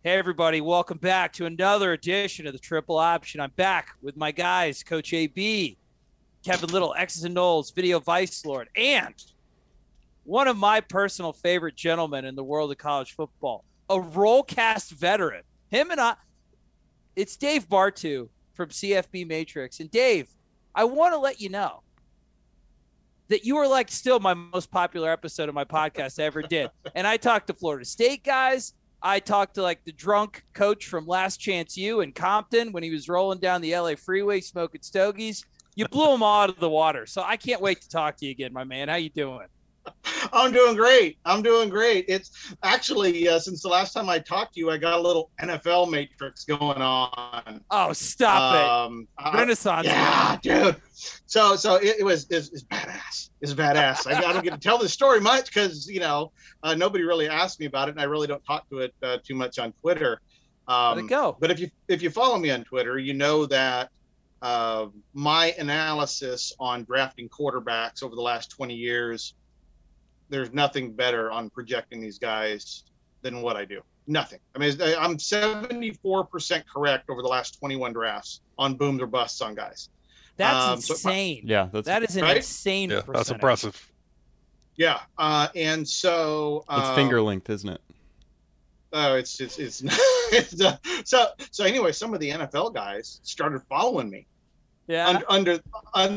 Hey, everybody. Welcome back to another edition of the Triple Option. I'm back with my guys, Coach AB, Kevin Little, X's and Knowles, Video Vice Lord, and one of my personal favorite gentlemen in the world of college football, a Rollcast veteran. It's Dave Bartoo from CFB Matrix. And Dave, I want to let you know that you are like still my most popular episode of my podcast I ever did. And I talked to Florida State guys. I talked to like the drunk coach from Last Chance U in Compton when he was rolling down the LA freeway smoking stogies. You blew him all out of the water. So I can't wait to talk to you again, my man. How you doing? I'm doing great. It's actually, since the last time I talked to you, I got a little NFL matrix going on. Oh, stop it. Renaissance. Yeah, dude. So it's badass. It's badass. I don't get to tell this story much because, nobody really asked me about it, and I really don't talk to it too much on Twitter. Let it go. But if you follow me on Twitter, you know that my analysis on drafting quarterbacks over the last 20 years, there's nothing better on projecting these guys than what I do. Nothing. I mean, I'm 74% correct over the last 21 drafts on booms or busts on guys. That's insane. That is an insane percentage. That's impressive. Yeah. And so it's finger length, isn't it? Oh, it's so anyway, some of the NFL guys started following me. Yeah. Under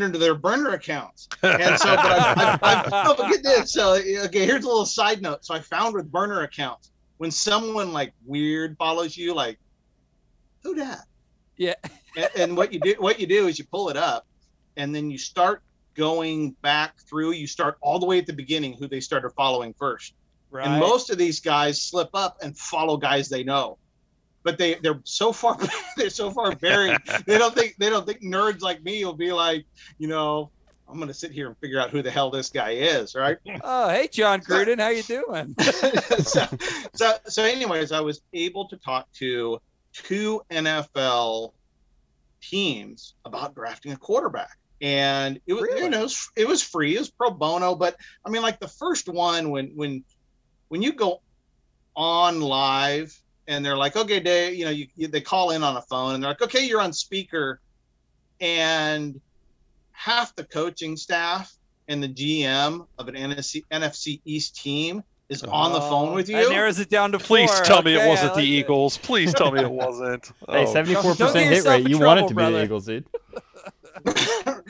their burner accounts. And so, but I get this. So, okay, here's a little side note. So I found with burner accounts, when someone like weird follows you, like, who dat? Yeah. And what you do is you pull it up, and then you start going back through. You start all the way at the beginning, who they started following first. Right. And most of these guys slip up and follow guys they know. But they're so far buried. They don't think nerds like me will be like, I'm gonna sit here and figure out who the hell this guy is, right? Oh, hey, John Gruden, how you doing? so anyways, I was able to talk to 2 NFL teams about drafting a quarterback, and it was it was free, it was pro bono. But I mean, like the first one, when you go on live. And they're like, okay, Dave, they call in on a phone and they're like, okay, you're on speaker. And half the coaching staff and the GM of an NFC East team is on the phone with you. That narrows it down to 4. Please tell me it wasn't the Eagles. Please tell me it wasn't. Hey, 74% hit rate. You want it to be the Eagles, dude.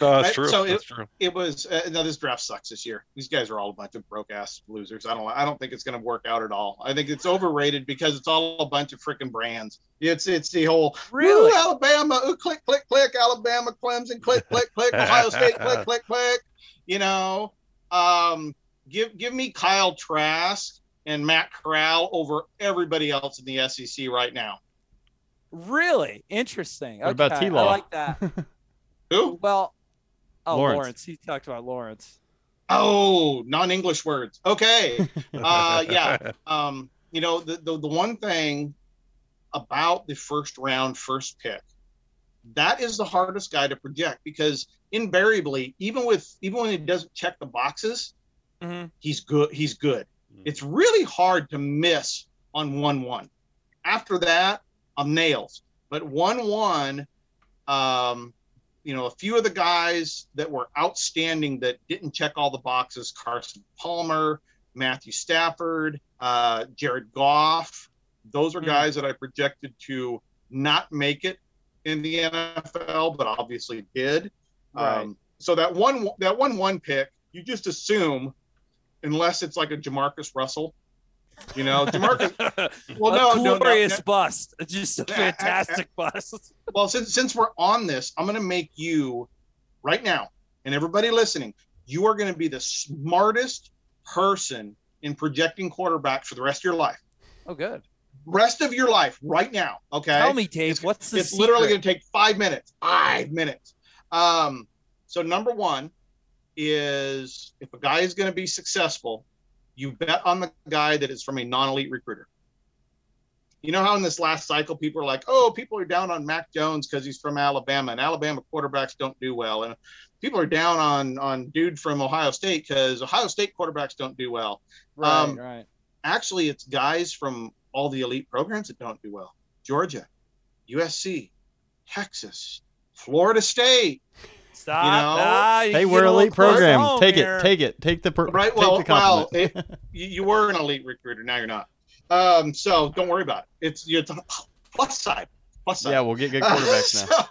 No, that's true. So that's true. It was this draft sucks this year. These guys are all a bunch of broke ass losers. I don't think it's going to work out at all. I think it's overrated because it's all a bunch of freaking brands. It's the whole really Alabama, click click click, Alabama, Clemson, click click click, Ohio State, click click click. Give me Kyle Trask and Matt Corral over everybody else in the SEC right now. Really interesting. What about T-Law? I like that. Who? Well, Lawrence. He talked about Lawrence. Oh, non-English words. Okay. Yeah. The one thing about the first round, first pick, that is the hardest guy to project because invariably, even when he doesn't check the boxes, he's good. He's good. It's really hard to miss on 1-1. After that, I'm nails. But 1-1, a few of the guys that were outstanding that didn't check all the boxes, Carson Palmer, Matthew Stafford, Jared Goff, those are guys that I projected to not make it in the NFL, but obviously did. Right. So that 1-1 pick, you just assume, unless it's like a Jamarcus Russell, Jamarcus. Well, glorious bust, just a fantastic bust. Well, since we're on this, I'm going to make you right now, and everybody listening, you are going to be the smartest person in projecting quarterbacks for the rest of your life. Oh, good. Rest of your life right now. Okay. Tell me, Dave, what's the It's secret? literally going to take 5 minutes. 5 minutes. So number one is if a guy is going to be successful, you bet on the guy that is from a non-elite recruiter. You know how in this last cycle, people are like, oh, people are down on Mac Jones because he's from Alabama, and Alabama quarterbacks don't do well. And people are down on dude from Ohio State because Ohio State quarterbacks don't do well. Right. Actually, it's guys from all the elite programs that don't do well. Georgia, USC, Texas, Florida State. Stop. You know, hey, we're elite program. Take it. Take the right. Well, you were an elite recruiter. Now you're not. So don't worry about it. It's a plus side. Yeah, we'll get good quarterbacks now.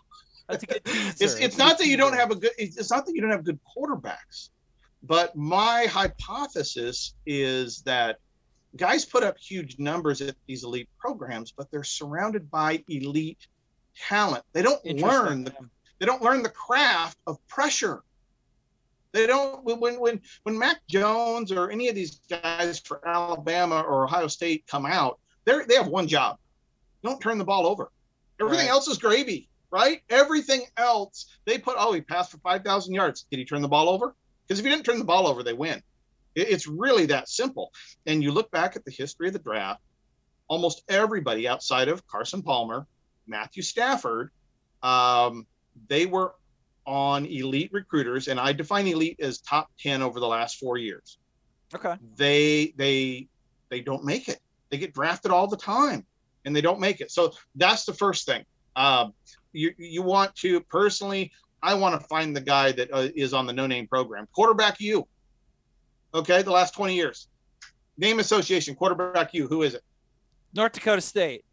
That's a good teaser. It's not that you don't have it's not that you don't have good quarterbacks, but my hypothesis is that guys put up huge numbers at these elite programs, but they're surrounded by elite talent. They don't learn the craft of pressure. They don't when Mac Jones or any of these guys for Alabama or Ohio State come out, they have one job. Don't turn the ball over. Everything else is gravy, right? Everything else they put, he passed for 5,000 yards. Did he turn the ball over? Because if he didn't turn the ball over, they win. It's really that simple. And you look back at the history of the draft, almost everybody outside of Carson Palmer, Matthew Stafford, they were on elite recruiters, and I define elite as top 10 over the last 4 years. Okay. They don't make it. They get drafted all the time, and they don't make it. So that's the first thing. You want to personally, I want to find the guy that is on the no-name program. Quarterback U. Okay, the last 20 years. Name association, quarterback U. Who is it? North Dakota State.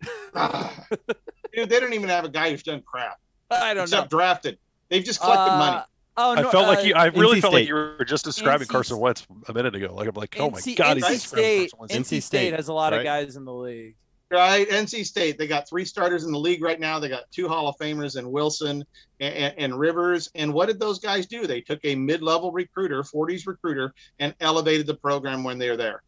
Dude, they don't even have a guy who's done crap. I don't know. Except drafted. They've just collected money. I really felt like you were just describing Carson Wentz a minute ago. Like I'm like, oh my God, NC State has a lot of guys in the league. Right, NC State. They got 3 starters in the league right now. They got 2 Hall of Famers in Wilson and Rivers. And what did those guys do? They took a mid-level recruiter, 40s recruiter, and elevated the program when they were there.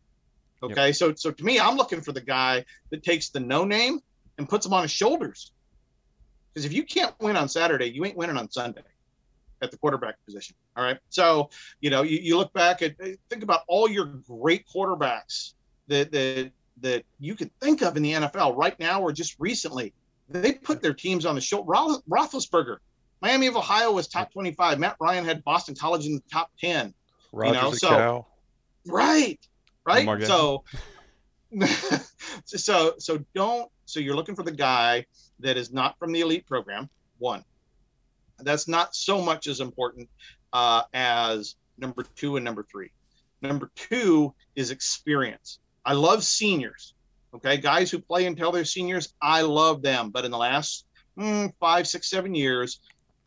Okay, so to me, I'm looking for the guy that takes the no-name and puts them on his shoulders. Because if you can't win on Saturday, you ain't winning on Sunday at the quarterback position. All right. So, you look back think about all your great quarterbacks that you could think of in the NFL right now or just recently. They put their teams on the shoulder. Roethlisberger, Miami of Ohio was top 25. Matt Ryan had Boston College in the top 10. Rodgers cow. Right. Oh, So you're looking for the guy that is not from the elite program. One, that's not so much as important as number 2 and number 3. Number 2 is experience. I love seniors. Okay, guys who play until they're seniors, I love them. But in the last 5, 6, 7 years,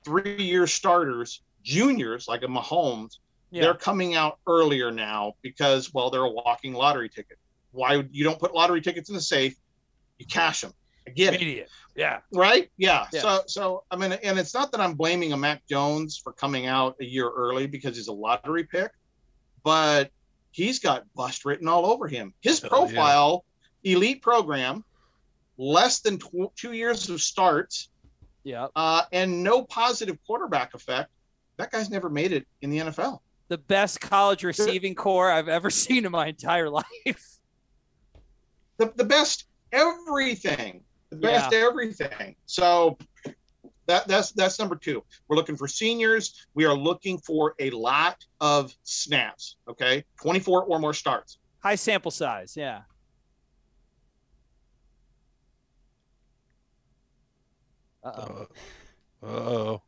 3-year starters, juniors like a Mahomes, they're coming out earlier now because, they're a walking lottery ticket. Why you don't put lottery tickets in the safe? You cash them. I get it. Immediate. Yeah. Right? Yeah. So I mean, and it's not that I'm blaming a Mac Jones for coming out a year early because he's a lottery pick, but he's got bust written all over him. His profile, elite program, less than 2 years of starts, and no positive quarterback effect. That guy's never made it in the NFL. The best college receiving core I've ever seen in my entire life. The best everything. The best everything. So that's number 2. We're looking for seniors. We are looking for a lot of snaps. Okay, 24 or more starts. High sample size. Yeah. Uh-oh.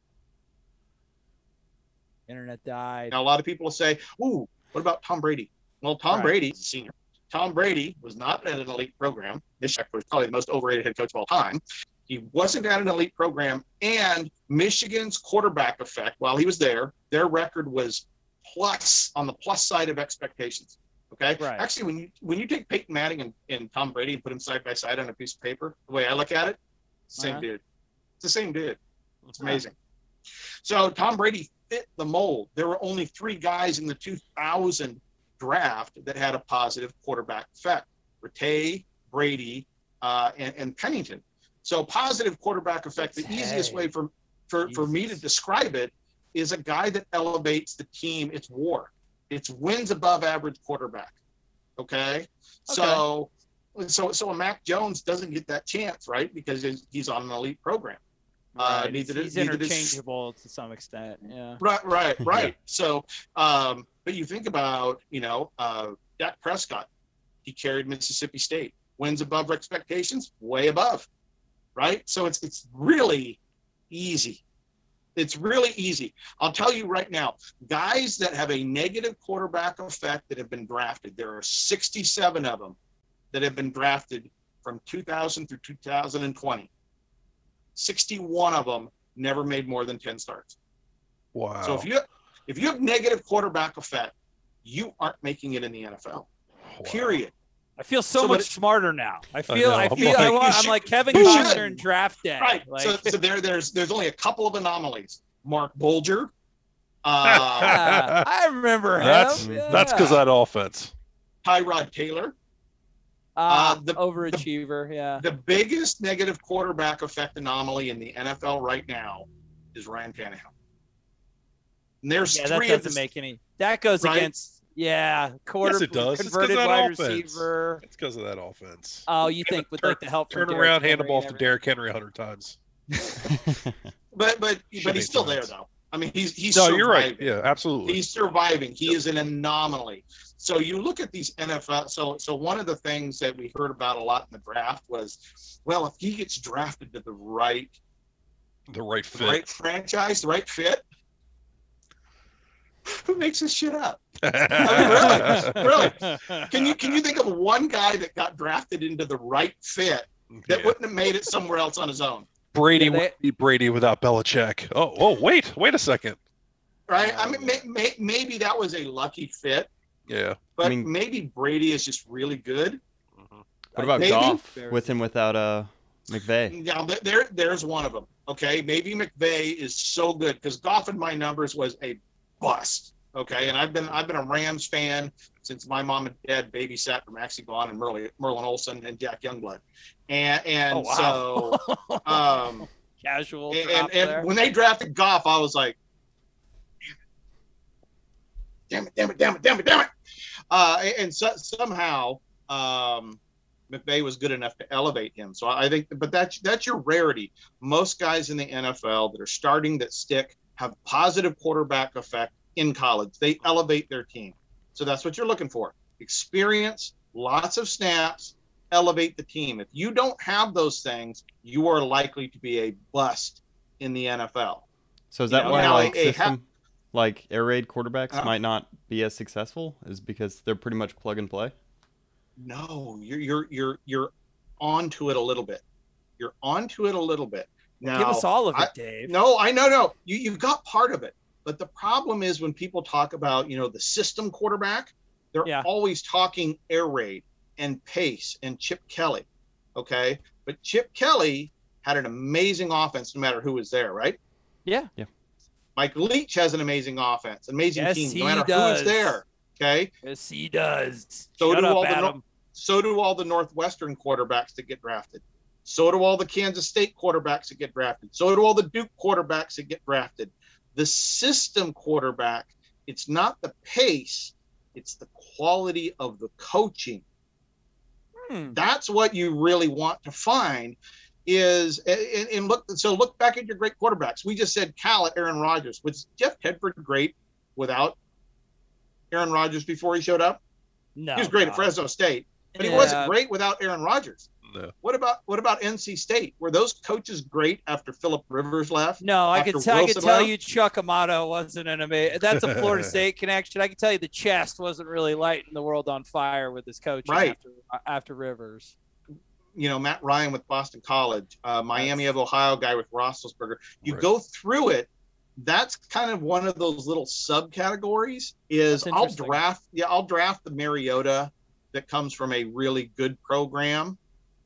Internet died. Now a lot of people will say, "Ooh, what about Tom Brady?" Well, Tom Brady's a senior. Tom Brady was not at an elite program. Michigan was probably the most overrated head coach of all time. He wasn't at an elite program, and Michigan's quarterback effect, while he was there, their record was on the plus side of expectations. Okay. Right. Actually, when you take Peyton Manning and Tom Brady and put them side by side on a piece of paper, the way I look at it, same dude. It's the same dude. It's amazing. So Tom Brady fit the mold. There were only 3 guys in the 2000 draft that had a positive quarterback effect: Rattay, Brady, and Pennington. So positive quarterback effect, the easiest way for me to describe it is a guy that elevates the team. It's WAR. It's wins above average quarterback. Okay. So a Mac Jones doesn't get that chance, right? Because he's on an elite program. Right. He's interchangeable to some extent. Yeah. Right. So, but you think about, Dak Prescott, he carried Mississippi State. Wins above expectations, way above, right? So it's really easy. It's really easy. I'll tell you right now, guys that have a negative quarterback effect that have been drafted, there are 67 of them that have been drafted from 2000 through 2020. 61 of them never made more than 10 starts. Wow. So if you have negative quarterback effect, you aren't making it in the NFL. Wow. Period. I feel so much smarter now. I'm like Kevin You Costner should. in draft day. Right. Like, So there's only a couple of anomalies. Mark Bulger. I remember him. That's because that offense. Tyrod Taylor. The overachiever. Yeah. The biggest negative quarterback effect anomaly in the NFL right now is Ryan Tannehill. And there's that three doesn't of make any. That goes right? against. Yeah, Yes, it does. Converted wide receiver. It's because of that offense. Oh, you think with like the help from turn around, hand the ball off to Derrick Henry 100 times. but he's still there though. I mean, he's no, surviving. You're right. Yeah, absolutely. He's surviving. He is an anomaly. So you look at these NFL. So one of the things that we heard about a lot in the draft was, well, if he gets drafted to the right fit, the right franchise, the right fit. Who makes this shit up? I mean, really. Can you think of one guy that got drafted into the right fit that wouldn't have made it somewhere else on his own? Brady would be Brady without Belichick. Oh, wait a second. Right. I mean, maybe that was a lucky fit. Yeah. But maybe Brady is just really good. What about Goff with him without McVay? Yeah, there's one of them. Okay, maybe McVay is so good because Goff in my numbers was a bust. Okay, and I've been a Rams fan since my mom and dad babysat for Maxie Vaughn and Merlin Olsen and Jack Youngblood, and so casual. And when they drafted Goff, I was like, damn it. And so somehow McVay was good enough to elevate him. So I think, but that's your rarity. Most guys in the NFL that are starting that stick have positive quarterback effect in college. They elevate their team. So that's what you're looking for. Experience, lots of snaps, elevate the team. If you don't have those things, you are likely to be a bust in the NFL. So is that why like air raid quarterbacks might not be as successful, is because they're pretty much plug and play? No, you're onto it a little bit. You're onto it a little bit. Now, give us all of it, Dave. No, I know. You've got part of it. But the problem is when people talk about, the system quarterback, they're always talking air raid and pace and Chip Kelly. Okay. But Chip Kelly had an amazing offense no matter who was there, right? Yeah. Mike Leach has an amazing offense, amazing team, no matter who is there. Okay. Yes, he does. So do all the Northwestern quarterbacks that get drafted. So do all the Kansas State quarterbacks that get drafted. So do all the Duke quarterbacks that get drafted. The system quarterback, it's not the pace, it's the quality of the coaching. That's what you really want to find is, and look back at your great quarterbacks. We just said Cal at Aaron Rodgers. Was Jeff Tedford great without Aaron Rodgers before he showed up? No. He was great at Fresno State, but he wasn't great without Aaron Rodgers. No. What about NC State? Were those coaches great after Phillip Rivers left? No, I could tell you Chuck Amato wasn't an amazing. That's a Florida State connection. I can tell you the chest wasn't really lighting the world on fire with his coaching after Rivers. Matt Ryan with Boston College, Miami of Ohio guy with Roethlisberger. You go through it. That's kind of one of those little subcategories. I'll draft the Mariota that comes from a really good program.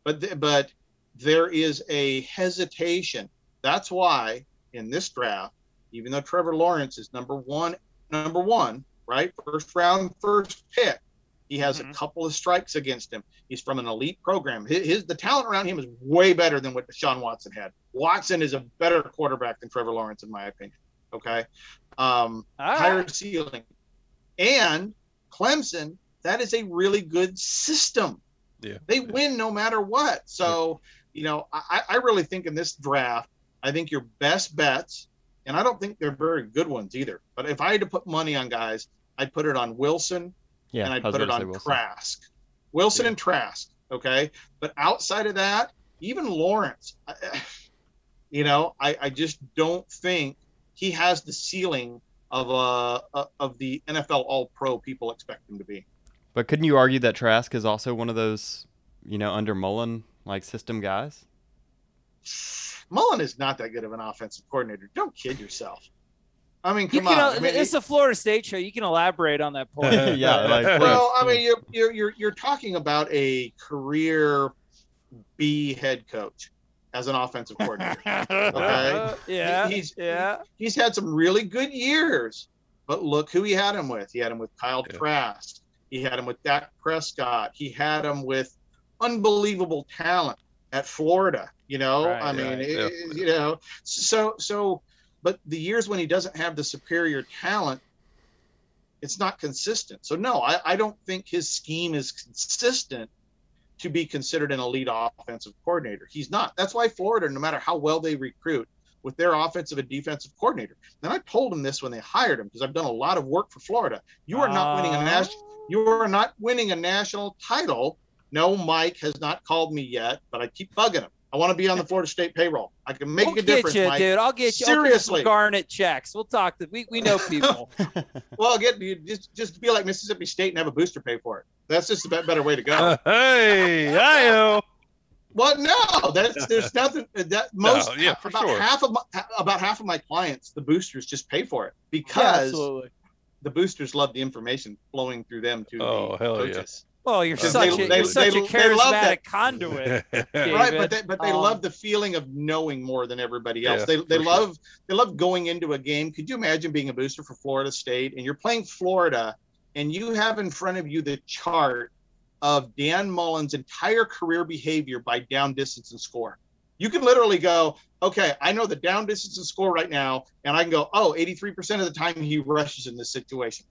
But there is a hesitation. That's why in this draft, even though Trevor Lawrence is number one, right? First round, first pick, he has a couple of strikes against him. He's from an elite program. The talent around him is way better than what Deshaun Watson had. Watson is a better quarterback than Trevor Lawrence, in my opinion. Okay. Higher ceiling. And Clemson, that is a really good system. Yeah. They win no matter what. So, I really think in this draft, I think your best bets, and I don't think they're very good ones either, but if I had to put money on guys, I'd put it on Wilson and I'd put it on Trask. Wilson and Trask. Okay. But outside of that, even Lawrence, I just don't think he has the ceiling of the NFL All-Pro people expect him to be. But couldn't you argue that Trask is also one of those, under Mullen, like, system guys? Mullen is not that good of an offensive coordinator. Don't kid yourself. I mean, come on. It's a Florida State show. You can elaborate on that point. Well, I mean, you're talking about a career B head coach as an offensive coordinator. Okay. He's had some really good years, but look who he had him with. He had him with Kyle Trask. He had him with Dak Prescott. He had him with unbelievable talent at Florida. So, but the years when he doesn't have the superior talent, it's not consistent. So no, I don't think his scheme is consistent to be considered an elite offensive coordinator. He's not. That's why Florida, no matter how well they recruit with their offensive and defensive coordinator. And I told him this when they hired him, because I've done a lot of work for Florida. You are not winning a national title. No, Mike has not called me yet, but I keep bugging him. I want to be on the Florida State payroll. I can make a difference, Mike. Dude. I'll get you. Seriously. I'll get Garnet checks. We'll talk. We know people. Well, I'll get you just be like Mississippi State and have a booster pay for it. That's just a better way to go. Hey, I-o. Well, no, there's nothing that most about half of my clients, the boosters just pay for it because the boosters love the information flowing through them to the coaches. Well, you're such a charismatic conduit, right? But they love the feeling of knowing more than everybody else. They love going into a game. Could you imagine being a booster for Florida State and you're playing Florida, and you have in front of you the chart of Dan Mullen's entire career behavior by down distance and score? You can literally go, okay, I know the down distance and score right now, and I can go, 83% of the time he rushes in this situation.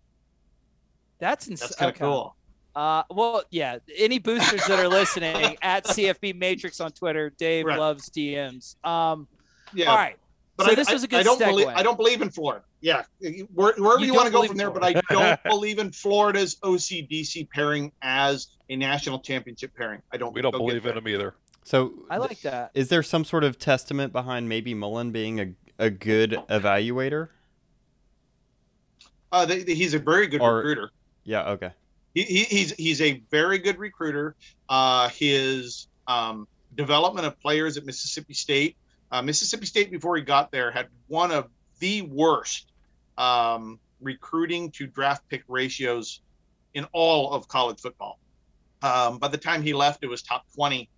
That's kind of cool. Any boosters that are listening at CFB Matrix on Twitter, Dave loves DMs. All right. But so this was a good segue. I don't believe in Florida. Yeah, wherever you want to go from there, but I don't believe in Florida's OCDC pairing as a national championship pairing. We don't believe in them either. So I like that. Is there some sort of testament behind maybe Mullen being a good evaluator? He's a very good recruiter. Yeah. Okay. He's a very good recruiter. His development of players at Mississippi State. Mississippi State, before he got there, had one of the worst recruiting to draft pick ratios in all of college football. By the time he left, it was top 20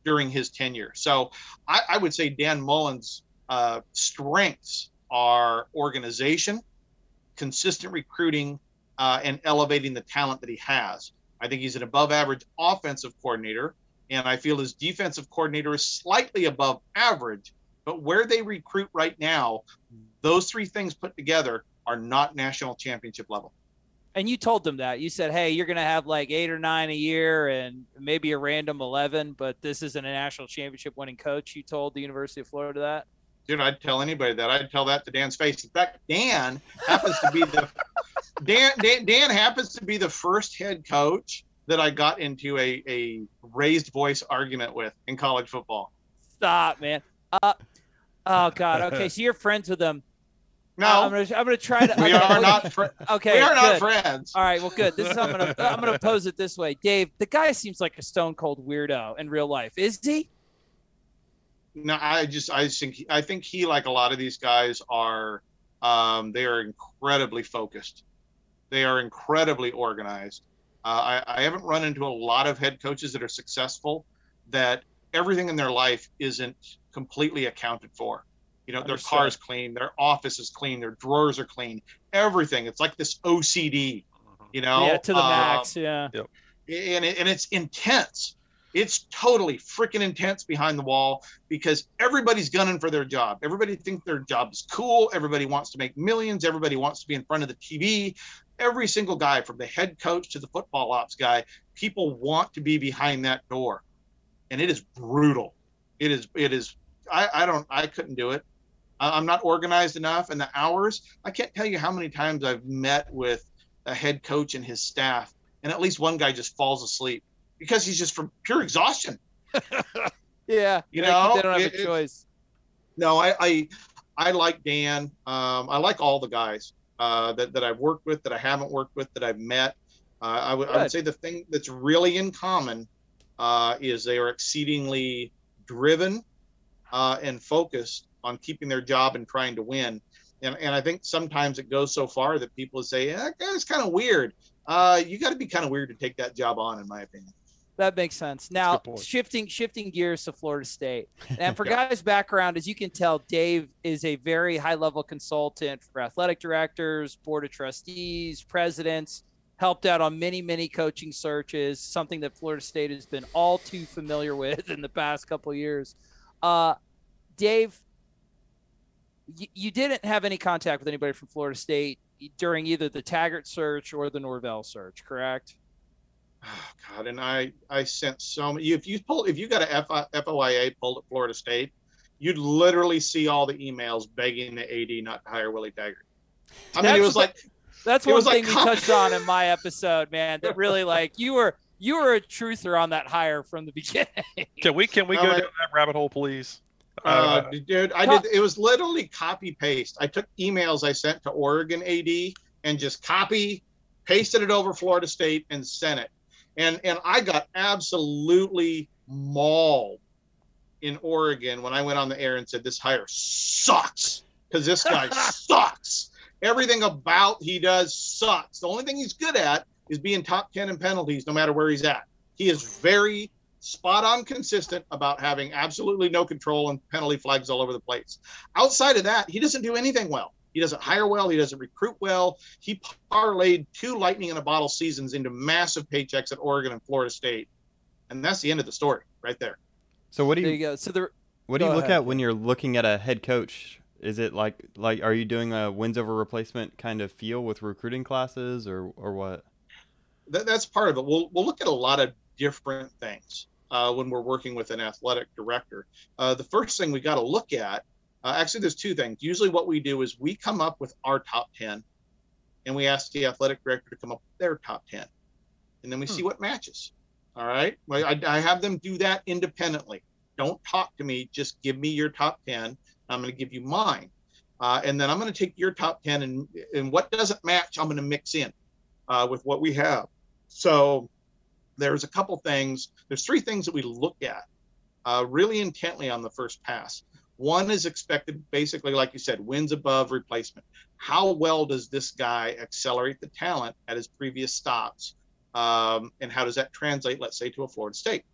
during his tenure. So I would say Dan Mullen's strengths are organization, consistent recruiting, and elevating the talent that he has. I think he's an above average offensive coordinator, and I feel his defensive coordinator is slightly above average, but where they recruit right now, those three things put together are not national championship level. And you told them that. You said, hey, you're going to have like 8 or 9 a year and maybe a random 11, but this isn't a national championship winning coach. You told the University of Florida that? Dude, I'd tell anybody that. I'd tell that to Dan's face. In fact, Dan happens to be Dan happens to be the first head coach that I got into a raised voice argument with in college football. Stop, man. Oh God. Okay, so you're friends with them. No, I'm gonna try to. We are not friends. Okay, we are not good. friends. All right, well, good. This is how I'm gonna pose it this way, Dave. The guy seems like a stone cold weirdo in real life. Is he? No, I think he, like a lot of these guys, are. They are incredibly focused. They are incredibly organized. I haven't run into a lot of head coaches that are successful that everything in their life isn't completely accounted for. Their car's clean, their office is clean, their drawers are clean, everything. It's like this OCD, Yeah, to the max, yeah. Yep. And it's intense. It's totally freaking intense behind the wall because everybody's gunning for their job. Everybody thinks their job is cool. Everybody wants to make millions. Everybody wants to be in front of the TV. Every single guy, from the head coach to the football ops guy, people want to be behind that door. And it is brutal. It is. I couldn't do it. I'm not organized enough. And the hours, I can't tell you how many times I've met with a head coach and his staff, and at least one guy just falls asleep because he's just from pure exhaustion. Yeah, you know, they don't have a choice. No, I like Dan. I like all the guys that I've worked with, that I haven't worked with, that I've met. I would say the thing that's really in common is they are exceedingly driven and focused on keeping their job and trying to win. And I think sometimes it goes so far that people say, that guy's kind of weird. You got to be kind of weird to take that job on, in my opinion. That makes sense. Now, shifting gears to Florida State. And for guys' background, as you can tell, Dave is a very high-level consultant for athletic directors, board of trustees, presidents, helped out on many, many coaching searches, something that Florida State has been all too familiar with in the past couple of years. Dave, you didn't have any contact with anybody from Florida State during either the Taggart search or the Norvell search, correct? Oh God, and I sent so many. If you got a FOIA pulled at Florida State, you'd literally see all the emails begging the AD not to hire Willie Taggart. I mean, it was like that's one thing we touched on in my episode, man. That really, like, you were a truther on that hire from the beginning. Can we go down that rabbit hole, please? Dude, I did. It was literally copy paste. I took emails I sent to Oregon AD and just pasted it over Florida State and sent it. And I got absolutely mauled in Oregon when I went on the air and said, this hire sucks, because this guy sucks. Everything about he does sucks. The only thing he's good at is being top 10 in penalties no matter where he's at. He is very spot on consistent about having absolutely no control and penalty flags all over the place. Outside of that, he doesn't do anything well. He doesn't hire well. He doesn't recruit well. He parlayed 2 lightning in a bottle seasons into massive paychecks at Oregon and Florida State. And that's the end of the story right there. So what do you, there you go. So what do you look at when you're looking at a head coach? Is it like are you doing a wins over replacement kind of feel with recruiting classes or what? That's part of it. We'll look at a lot of different things when we're working with an athletic director. The first thing we got to look at, actually, there's 2 things. Usually what we do is we come up with our top 10 and we ask the athletic director to come up with their top 10. And then we see what matches. All right. Well, I have them do that independently. Don't talk to me. Just give me your top 10. I'm going to give you mine. And then I'm going to take your top 10 and what doesn't match, I'm going to mix in with what we have. So there's a couple things. There's 3 things that we look at really intently on the first pass. One is expected, basically, like you said, wins above replacement. How well does this guy accelerate the talent at his previous stops? And how does that translate, let's say, to a Florida State?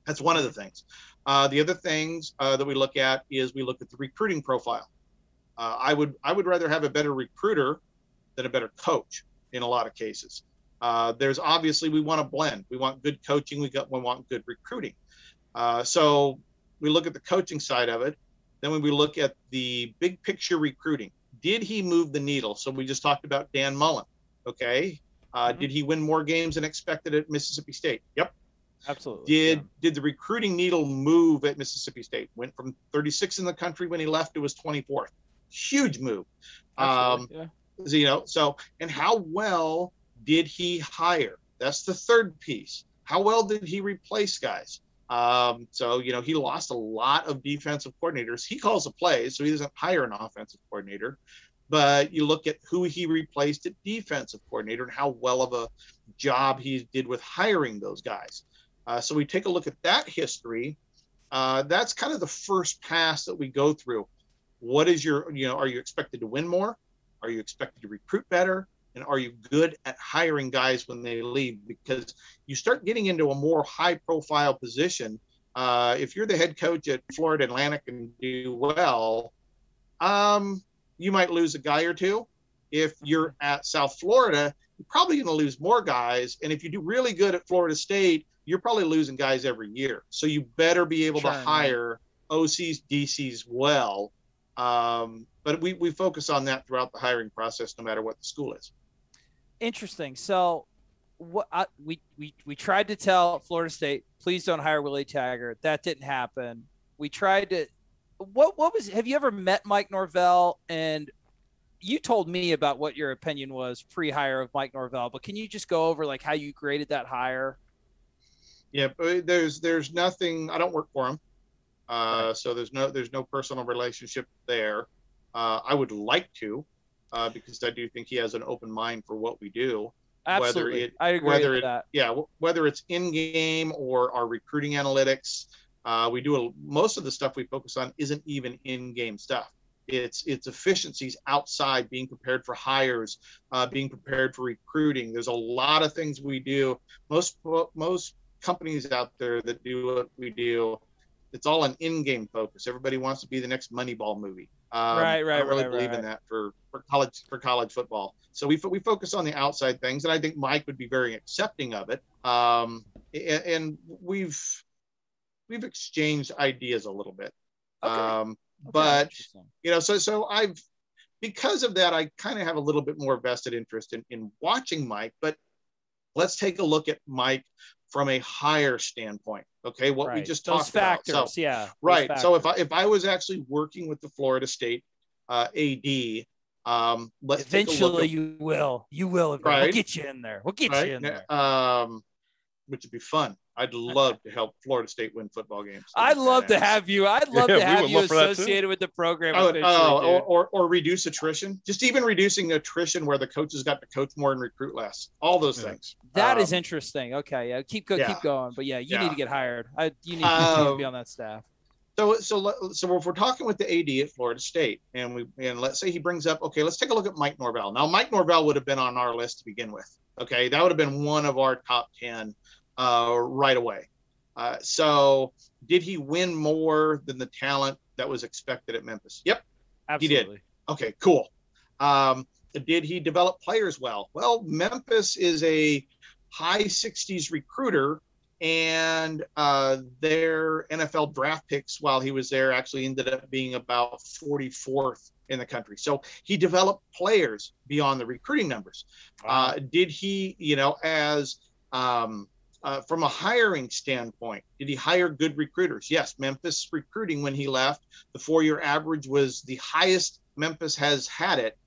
That's one of the things. The other things that we look at is we look at the recruiting profile. I would rather have a better recruiter than a better coach in a lot of cases. There's obviously, we want to blend. We want good coaching. We want good recruiting. So we look at the coaching side of it. Then when we look at the big picture recruiting, did he move the needle? So we just talked about Dan Mullen. Okay. Did he win more games than expected at Mississippi State? Yep. Absolutely. Did the recruiting needle move at Mississippi State? Went from 36 in the country when he left, it was 24th. Huge move. You know, so, and how well did he hire? That's the third piece. How well did he replace guys? So, you know, he lost a lot of defensive coordinators. He calls the plays, so he doesn't hire an offensive coordinator. But you look at who he replaced at defensive coordinator and how well of a job he did with hiring those guys. So we take a look at that history. That's kind of the first pass that we go through. What is your, you know, are you expected to win more? Are you expected to recruit better? And are you good at hiring guys when they leave? Because you start getting into a more high profile position. If you're the head coach at Florida Atlantic and do well, you might lose a guy or 2. If you're at South Florida, you're probably going to lose more guys. And if you do really good at Florida State, you're probably losing guys every year. So you better be able to hire OCs, DCs well. But we focus on that throughout the hiring process, no matter what the school is. Interesting. So what we tried to tell Florida State, please don't hire Willie Taggart. That didn't happen. We tried to, have you ever met Mike Norvell? And you told me about what your opinion was pre-hire of Mike Norvell, but can you just go over like how you graded that hire? Yeah, but there's nothing. I don't work for him, Right. so there's no personal relationship there. I would like to, because I do think he has an open mind for what we do. Absolutely, I agree with that. Yeah, whether it's in game or our recruiting analytics, we do most of the stuff we focus on isn't even in game stuff. It's efficiencies outside, being prepared for hires, being prepared for recruiting. There's a lot of things we do. Most companies out there that do what we do, it's all an in-game focus. Everybody wants to be the next Moneyball movie. Right. I don't really believe in that for college football. So we focus on the outside things, and I think Mike would be very accepting of it. And we've exchanged ideas a little bit. Okay. But so because of that, I kind of have a little bit more vested interest in watching Mike. But let's take a look at Mike from a higher standpoint. Okay, what we just talked about. So, right. So if I was actually working with the Florida State AD, let's eventually you will. Right. We'll get you in there. You in there. Which would be fun. I'd love to help Florida State win football games. I'd love to have you associated with the program. Or reduce attrition. Just even reducing attrition where the coaches got to coach more and recruit less. All those things. That is interesting. Okay, yeah, keep going. But you need to get hired. You need to be on that staff. So if we're talking with the AD at Florida State, and let's say he brings up, okay, let's take a look at Mike Norvell. Now, Mike Norvell would have been on our list to begin with. Okay, that would have been one of our top 10 right away. So did he win more than the talent that was expected at Memphis? Yep, absolutely. He did. Okay, cool. Did he develop players well? Well, Memphis is a high 60s recruiter, and their NFL draft picks while he was there actually ended up being about 44th in the country. So he developed players beyond the recruiting numbers. Wow. Did he, from a hiring standpoint, did he hire good recruiters? Yes, Memphis recruiting when he left, the 4-year average was the highest Memphis has had it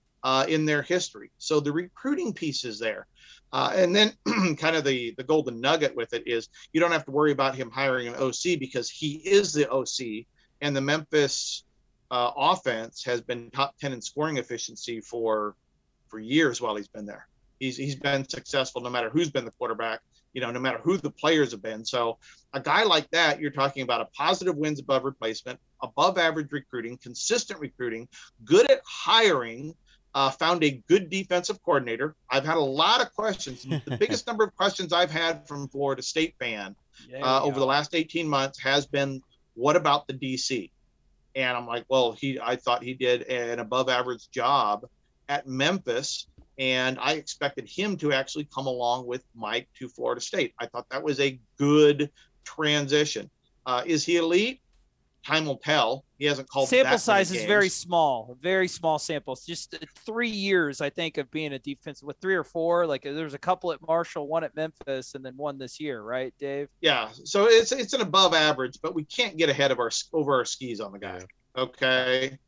in their history. So the recruiting piece is there. And then kind of the golden nugget with it is you don't have to worry about him hiring an OC because he is the OC, and the Memphis offense has been top 10 in scoring efficiency for years while he's been there. He's been successful no matter who's been the quarterback, no matter who the players have been. So a guy like that, you're talking about a positive wins above replacement, above average recruiting, consistent recruiting, good at hiring, found a good defensive coordinator. I've had a lot of questions. The biggest number of questions I've had from Florida State fan over the last 18 months has been, what about the DC? And I'm like, well, I thought he did an above average job at Memphis, and I expected him to actually come along with Mike to Florida State. I thought that was a good transition. Is he elite? Time will tell. He hasn't called. Sample size is very small samples. Just 3 years, I think, of being a defensive with 3 or 4. Like there's a couple at Marshall, one at Memphis, and then one this year, right, Dave? Yeah. So it's an above average, but we can't get ahead of over our skis on the guy. Okay.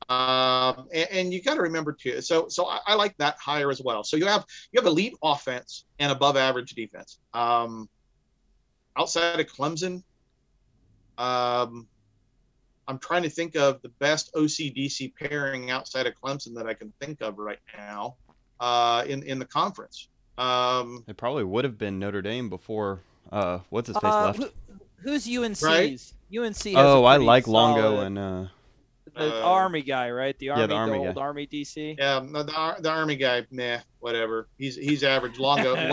And you got to remember too. So I like that hire as well. So you have elite offense and above average defense. Outside of Clemson, I'm trying to think of the best OC-DC pairing outside of Clemson that I can think of right now in the conference. It probably would have been Notre Dame before what's his face left. Who's UNC's? Right? UNC has I like Longo and the Army guy, right? The Army, the old Army DC. Yeah, the Army guy, whatever. He's average. Longo's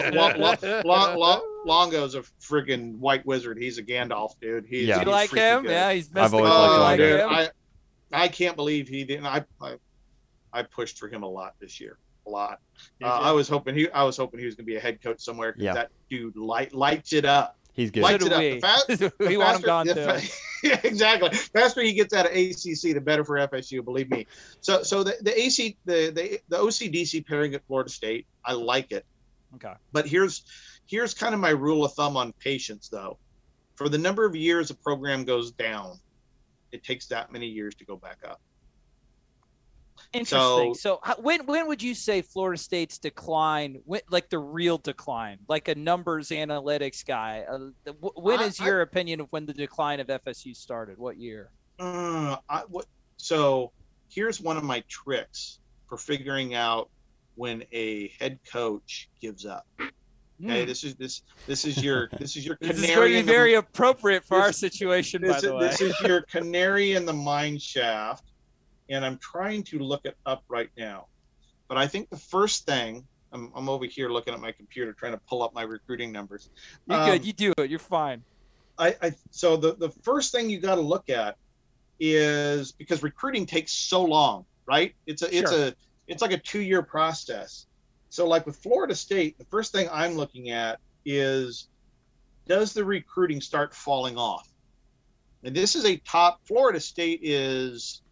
a friggin' white wizard. He's a Gandalf, dude. Do you like him? Good. Yeah, he's I've always liked him. I can't believe he didn't. I pushed for him a lot this year. A lot. I was hoping he was going to be a head coach somewhere. Yeah. That dude lights it up. He's good. Lights it up. We want him gone too. Yeah, exactly. The faster he gets out of ACC, the better for FSU. Believe me. So the OC-DC pairing at Florida State, I like it. Okay. But here's kind of my rule of thumb on patience, though. For the number of years a program goes down, it takes that many years to go back up. Interesting. So when would you say Florida State's decline, like the real decline, like a numbers analytics guy? When is your opinion of when the decline of FSU started? What year? So here's one of my tricks for figuring out when a head coach gives up. Okay, this is your canary. This is going to be very appropriate for our situation, by the way. This is your canary in the mine shaft. And I'm trying to look it up right now. But I think the first thing, I'm over here looking at my computer trying to pull up my recruiting numbers. You're good. You do it. You're fine. So the first thing you got to look at is, because recruiting takes so long, right? It's like a 2-year process. So like with Florida State, the first thing I'm looking at is, does the recruiting start falling off? And this is Florida State is,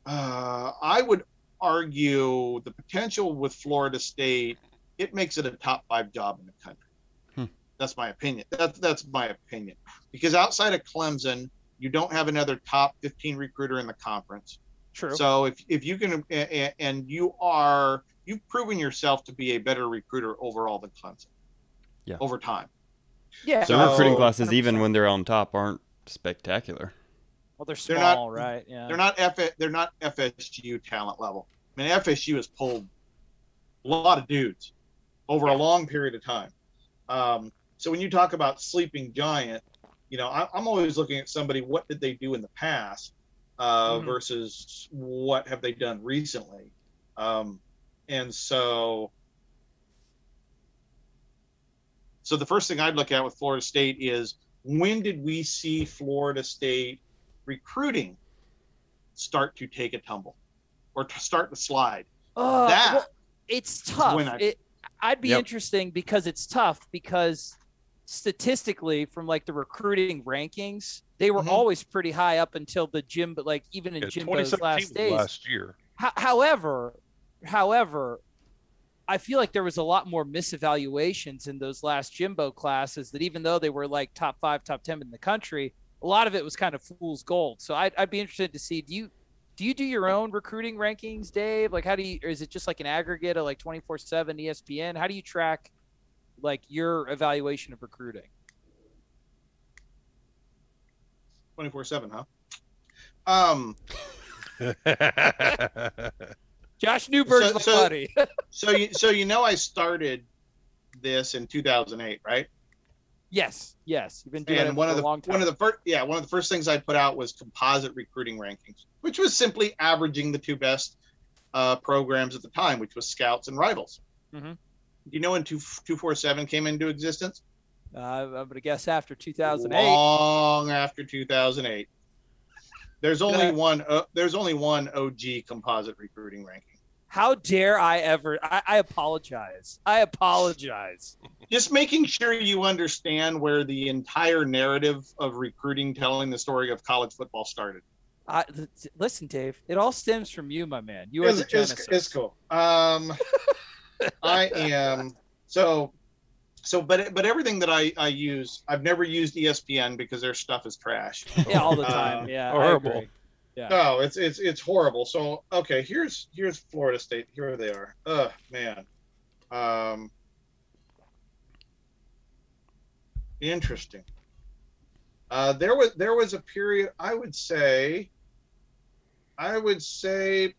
I would argue the potential with Florida State, it makes it a top 5 job in the country. That's my opinion. That's my opinion. Because outside of Clemson, you don't have another top 15 recruiter in the conference. True. So if you can, and you've proven yourself to be a better recruiter overall than Clemson. Yeah. Over time. Yeah. So recruiting classes, 100%. Even when they're on top, aren't spectacular. Well, they're small, right? Yeah. They're not FSU talent level. I mean, FSU has pulled a lot of dudes over a long period of time. So when you talk about sleeping giant, I'm always looking at somebody, what did they do in the past versus what have they done recently? And so the first thing I'd look at with Florida State is, when did we see Florida State recruiting start to take a tumble or to start to slide? It's tough. I'd be interesting because it's tough, because statistically, from like the recruiting rankings, they were always pretty high up until the Jimbo, like even in Jimbo's last days. Last year. However, I feel like there was a lot more misevaluations in those last Jimbo classes, that even though they were like top 5, top 10 in the country, a lot of it was kind of fool's gold. So I'd be interested to see, do you do your own recruiting rankings, Dave? Like, or is it just like an aggregate of like 24/7 ESPN? How do you track like your evaluation of recruiting? 24/7, huh? Josh Newberg's my buddy. so I started this in 2008, right? Yes. You've been doing it for a long time. One of the first things I put out was composite recruiting rankings, which was simply averaging the 2 best programs at the time, which was Scouts and Rivals. Mm-hmm. Do you know when 247 came into existence? I'm going to guess after 2008. Long after 2008. There's only one OG composite recruiting ranking. How dare I ever? I apologize. Just making sure you understand where the entire narrative of recruiting, telling the story of college football started. Listen, Dave, it all stems from you, my man. You are the genesis. It's cool. I am but everything that I use, I've never used ESPN because their stuff is trash. Yeah, all the time. Yeah, horrible. Yeah. No, it's horrible. So okay, here's Florida State. Here they are. Man. Interesting. There was a period, I would say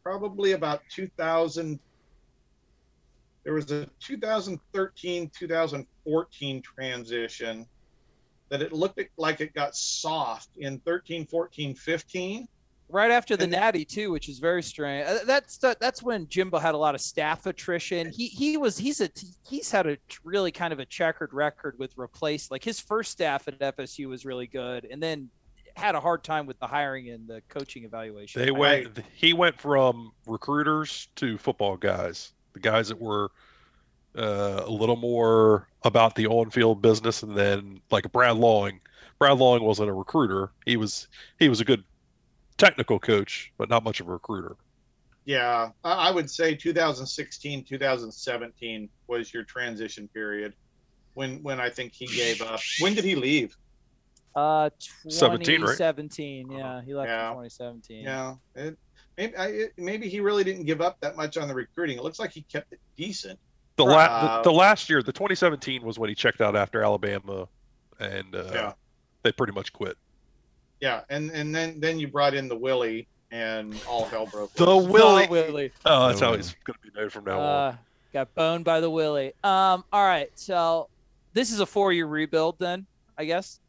probably about 2000. There was a 2013, 2014 transition that it looked like it got soft in 13, 14, 15. Right after the Natty too, which is very strange. That's when Jimbo had a lot of staff attrition. He's had a really kind of a checkered record with like his first staff at FSU was really good, and then had a hard time with the hiring and the coaching evaluation. He went from recruiters to football guys. The guys that were a little more about the on-field business, and then like Brad Long. Brad Long wasn't a recruiter. He was a good technical coach, but not much of a recruiter. Yeah, I would say 2016, 2017 was your transition period when I think he gave up. When did he leave? 2017, right? 17, yeah, he left in 2017. Yeah, maybe he really didn't give up that much on the recruiting. It looks like he kept it decent. The last year, the 2017 was when he checked out after Alabama, and they pretty much quit. Yeah, and then you brought in the Willie, and all hell broke loose. The Willie. Oh, that's how he's going to be known from now on. Got boned by the Willie. All right, so this is a 4-year rebuild then, I guess.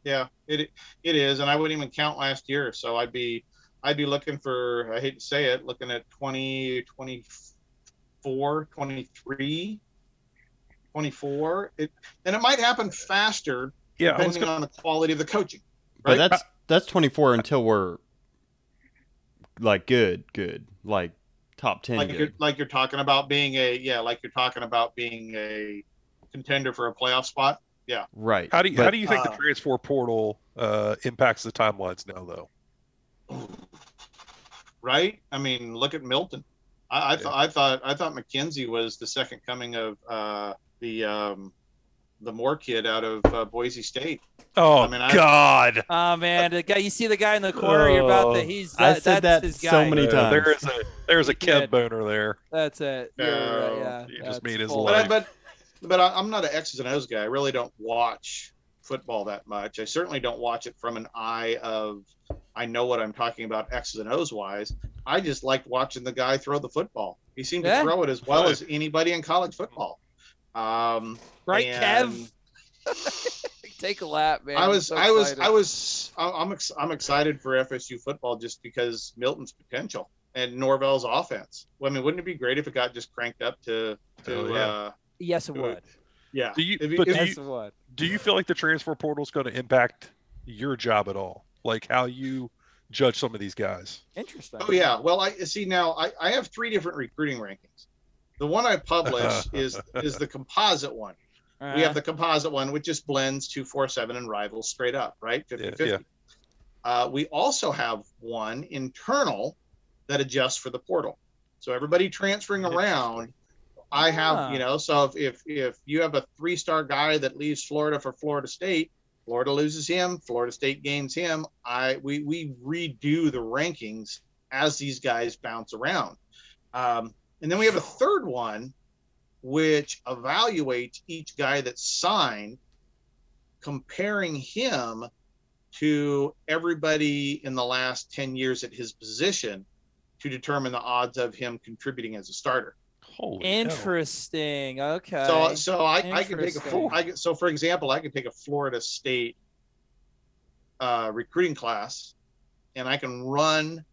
Yeah, it is, and I wouldn't even count last year. So I'd be looking for, I hate to say it, looking at 2024, 23, 24. And it might happen faster, depending on the quality of the coaching. Right? But that's 24 until we're like good, like top 10. Like you're talking about being a contender for a playoff spot. Yeah. Right. How do you think the transfer portal impacts the timelines now, though? Right. I mean, look at Milton. I thought McKenzie was the second coming of the Moore kid out of Boise State. Oh, God! Oh man, the guy, you see the guy in the corner. You're about to. I said that his so guy. many times. There's a Kev boner there. That's it. Yeah. He just made his life. But I'm not an X's and O's guy. I really don't watch football that much. I certainly don't watch it from an eye of I know what I'm talking about X's and O's wise. I just liked watching the guy throw the football. He seemed to throw it as well as anybody in college football. Right, Kev. Take a lap, man. I'm excited for FSU football just because Milton's potential and Norvell's offense. Well, I mean, wouldn't it be great if it got just cranked up to yes, it would. Yeah. Do you feel like the transfer portal is going to impact your job at all? Like how you judge some of these guys? Interesting. Oh yeah. Well, I have 3 different recruiting rankings. The one I publish is the composite one. We have the composite one, which just blends 2, 4, 7 and rivals straight up, right? 50-50. We also have one internal that adjusts for the portal. So everybody transferring around, I have, so if you have a 3-star guy that leaves Florida for Florida State, Florida loses him, Florida State gains him. We redo the rankings as these guys bounce around. And then we have a third one, which evaluates each guy that's signed, comparing him to everybody in the last 10 years at his position to determine the odds of him contributing as a starter. Holy interesting. hell. Okay. So I can take so for example, I can take a Florida State recruiting class, and I can run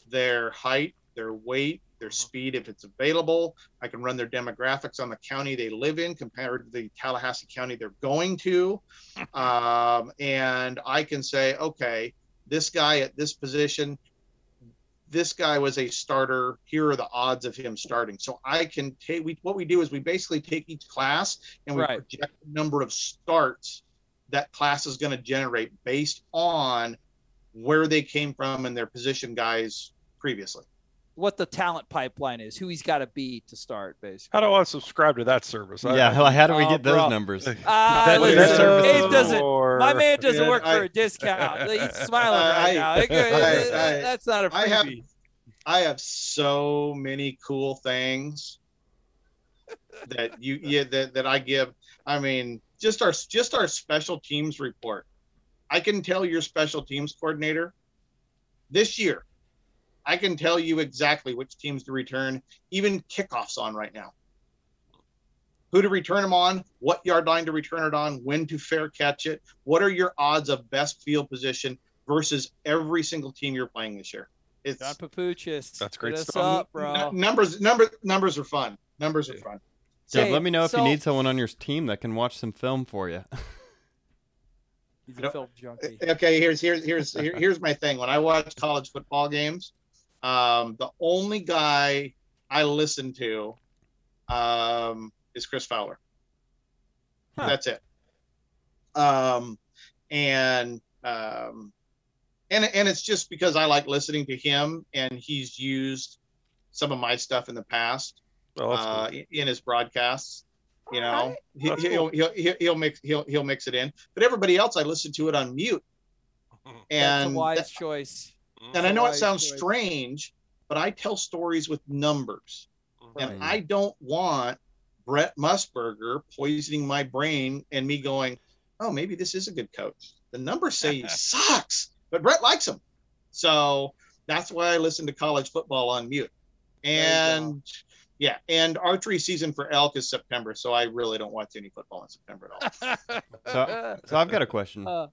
their height, their weight, their speed if it's available. I can run their demographics on the county they live in compared to the Tallahassee county they're going to. And I can say, okay, this guy at this position, this guy was a starter. Here are the odds of him starting. So I can take, what we do is we basically take each class and we project the number of starts that class is going to generate based on where they came from and their position guys previously. What the talent pipeline is, who he's got to be to start, basically. How do I subscribe to that service? How do we get those numbers? My man doesn't work for a discount. He's smiling right now. That's not a freebie. I have so many cool things that that I give. I mean, just our special teams report. I can tell your special teams coordinator this year. I can tell you exactly which teams to return, even kickoffs on right now. Who to return them on, what yard line to return it on, when to fair catch it. What are your odds of best field position versus every single team you're playing this year? It's John Papuchis. That's great stuff. Up, bro. Numbers are fun. Numbers are fun. Dave, let me know if you need someone on your team that can watch some film for you. He's a film junkie. Okay, here's my thing. When I watch college football games, the only guy I listen to is Chris Fowler. That's it. And it's just because I like listening to him, and he's used some of my stuff in the past in his broadcasts. He'll mix it in, but everybody else I listen to it on mute. And that's a wise choice. And I know it sounds strange, but I tell stories with numbers. Right. And I don't want Brett Musburger poisoning my brain and me going, oh, maybe this is a good coach. The numbers say he sucks, but Brett likes him. So that's why I listen to college football on mute. And yeah, and archery season for elk is September, so I really don't watch any football in September at all. So I've got a question. Go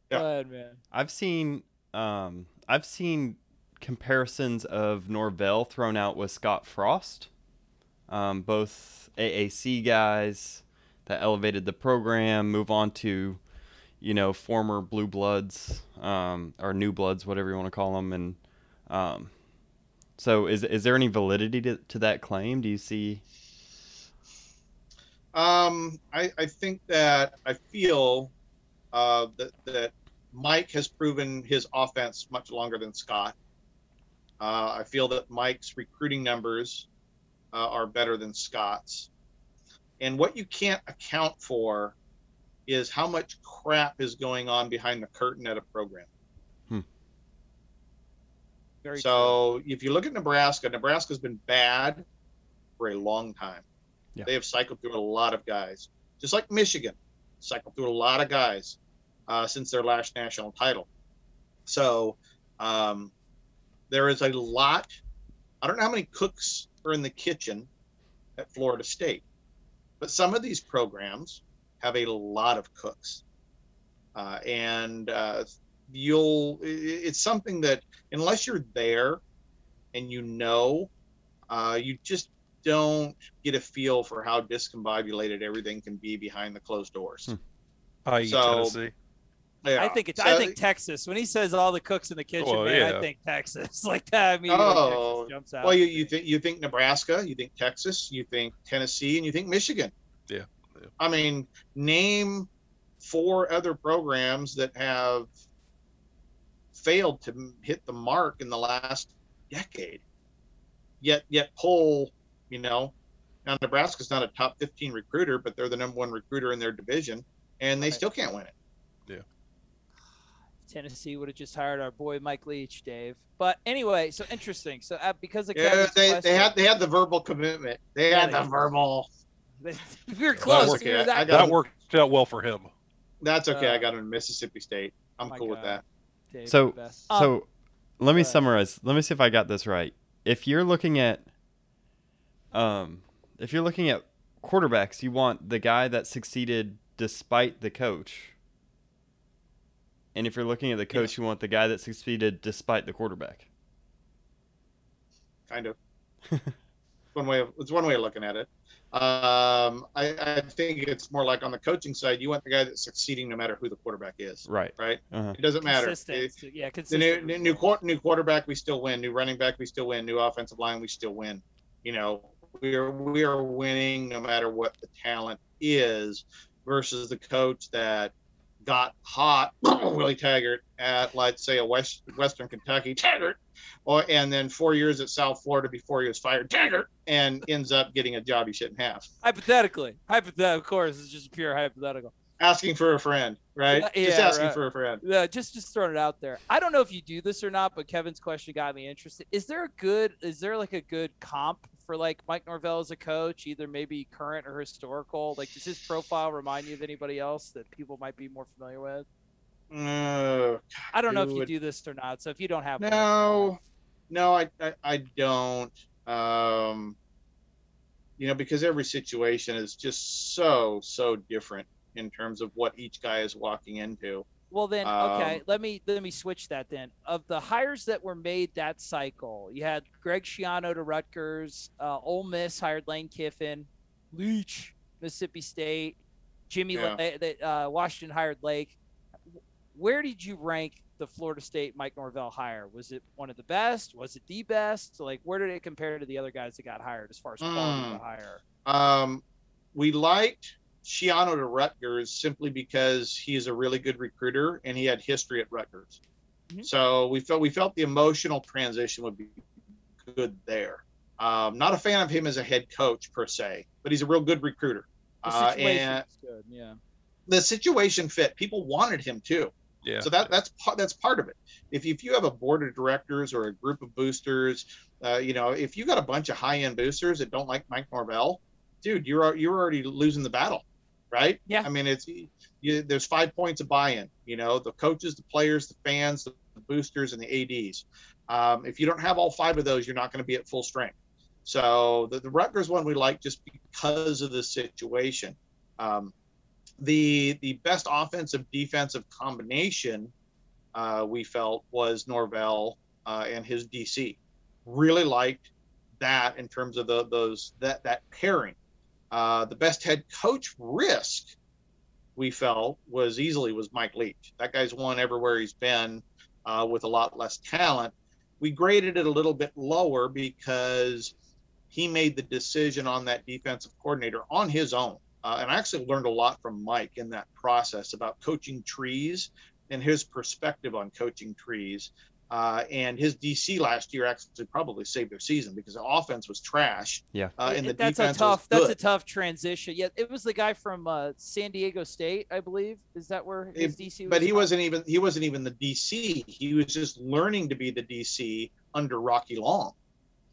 ahead, man. I've seen comparisons of Norvell thrown out with Scott Frost, both AAC guys that elevated the program, move on to, former blue bloods, or new bloods, whatever you want to call them. And so is there any validity to that claim? Do you see? I think that I feel that Mike has proven his offense much longer than Scott. I feel that Mike's recruiting numbers are better than Scott's. And what you can't account for is how much crap is going on behind the curtain at a program. Very so true. If you look at Nebraska's been bad for a long time. Yeah. They have cycled through a lot of guys, just like Michigan cycled through a lot of guys since their last national title. So there is a lot. I don't know how many cooks are in the kitchen at Florida State, but some of these programs have a lot of cooks. It's something that unless you're there and you just don't get a feel for how discombobulated everything can be behind the closed doors. Tennessee. Yeah. I think Texas. When he says all the cooks in the kitchen, I think Texas. Like that immediately Texas jumps out. Well, you think Nebraska, you think Texas, you think Tennessee, and you think Michigan. Yeah. I mean, name 4 other programs that have failed to hit the mark in the last decade. Yet pull, now Nebraska's not a top 15 recruiter, but they're the number 1 recruiter in their division, and they still can't win it. Yeah. Tennessee would have just hired our boy Mike Leach, Dave. But anyway, so interesting. So because of they had the verbal commitment. They had the verbal. We were close. That worked out well for him. That's okay. I got him in Mississippi State. I'm cool with that. Dave, so let me summarize. Let me see if I got this right. If you're looking at quarterbacks, you want the guy that succeeded despite the coach. And if you're looking at the coach, you want the guy that succeeded despite the quarterback. Kind of. It's one way of looking at it. I think it's more like on the coaching side, you want the guy that's succeeding no matter who the quarterback is. Right. Uh-huh. It doesn't matter. Consistent. The new quarterback, we still win. New running back, we still win. New offensive line, we still win. We are winning no matter what the talent is, versus the coach that got hot, Willie Taggart, at, let's say, a Western Kentucky Taggart, and then 4 years at South Florida before he was fired, Taggart, and ends up getting a job he shouldn't have. Hypothetically, of course, it's just pure hypothetical. Asking for a friend, right? Just asking for a friend. Yeah, just throwing it out there. I don't know if you do this or not, but Kevin's question got me interested. Is there like a good comp for like Mike Norvell as a coach, either maybe current or historical? Like, does his profile remind you of anybody else that people might be more familiar with? I don't know if you do this or not. So if you don't have no, I don't. Because every situation is just so different in terms of what each guy is walking into. Well, then, okay, let me switch that then. Of the hires that were made that cycle, you had Greg Schiano to Rutgers, Ole Miss hired Lane Kiffin, Leach, Mississippi State, Washington hired Lake. Where did you rank the Florida State Mike Norvell hire? Was it one of the best? Was it the best? Like, where did it compare to the other guys that got hired as far as quality of the hire? We liked Schiano to Rutgers simply because he's a really good recruiter and he had history at Rutgers. Mm-hmm. So we felt the emotional transition would be good there. Not a fan of him as a head coach per se, but he's a real good recruiter. The situation's good, yeah. The situation fit. People wanted him too. Yeah. So that's part of it. If you have a board of directors or a group of boosters, if you got a bunch of high end boosters that don't like Mike Norvell, dude, you're already losing the battle, right? Yeah. I mean, there's 5 points of buy-in. The coaches, the players, the fans, the boosters, and the ads. If you don't have all 5 of those, you're not going to be at full strength. So the Rutgers one we like just because of the situation. The best offensive defensive combination we felt was Norvell and his DC. Really liked that in terms of that pairing. The best head coach risk we felt was Mike Leach. That guy's won everywhere he's been with a lot less talent. We graded it a little bit lower because he made the decision on that defensive coordinator on his own. And I actually learned a lot from Mike in that process about coaching trees and his perspective on coaching trees. And his DC last year actually probably saved their season because the offense was trash. Yeah, and the that's defense that's was a tough transition. Yeah, it was the guy from San Diego State, I believe. Is that where his DC was? But he wasn't even the DC. He was just learning to be the DC under Rocky Long.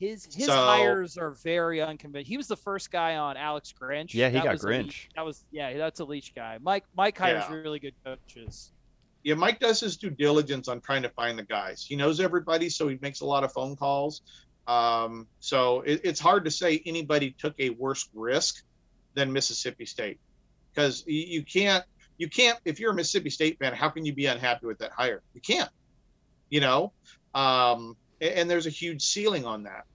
His hires are very unconventional. He was the first guy on Alex Grinch. Yeah, he got Grinch. That's a Leach guy. Mike hires really good coaches. Yeah, Mike does his due diligence on trying to find the guys. He knows everybody, so he makes a lot of phone calls. So it's hard to say anybody took a worse risk than Mississippi State, because you can't. If you're a Mississippi State fan, how can you be unhappy with that hire? You can't. And there's a huge ceiling on that.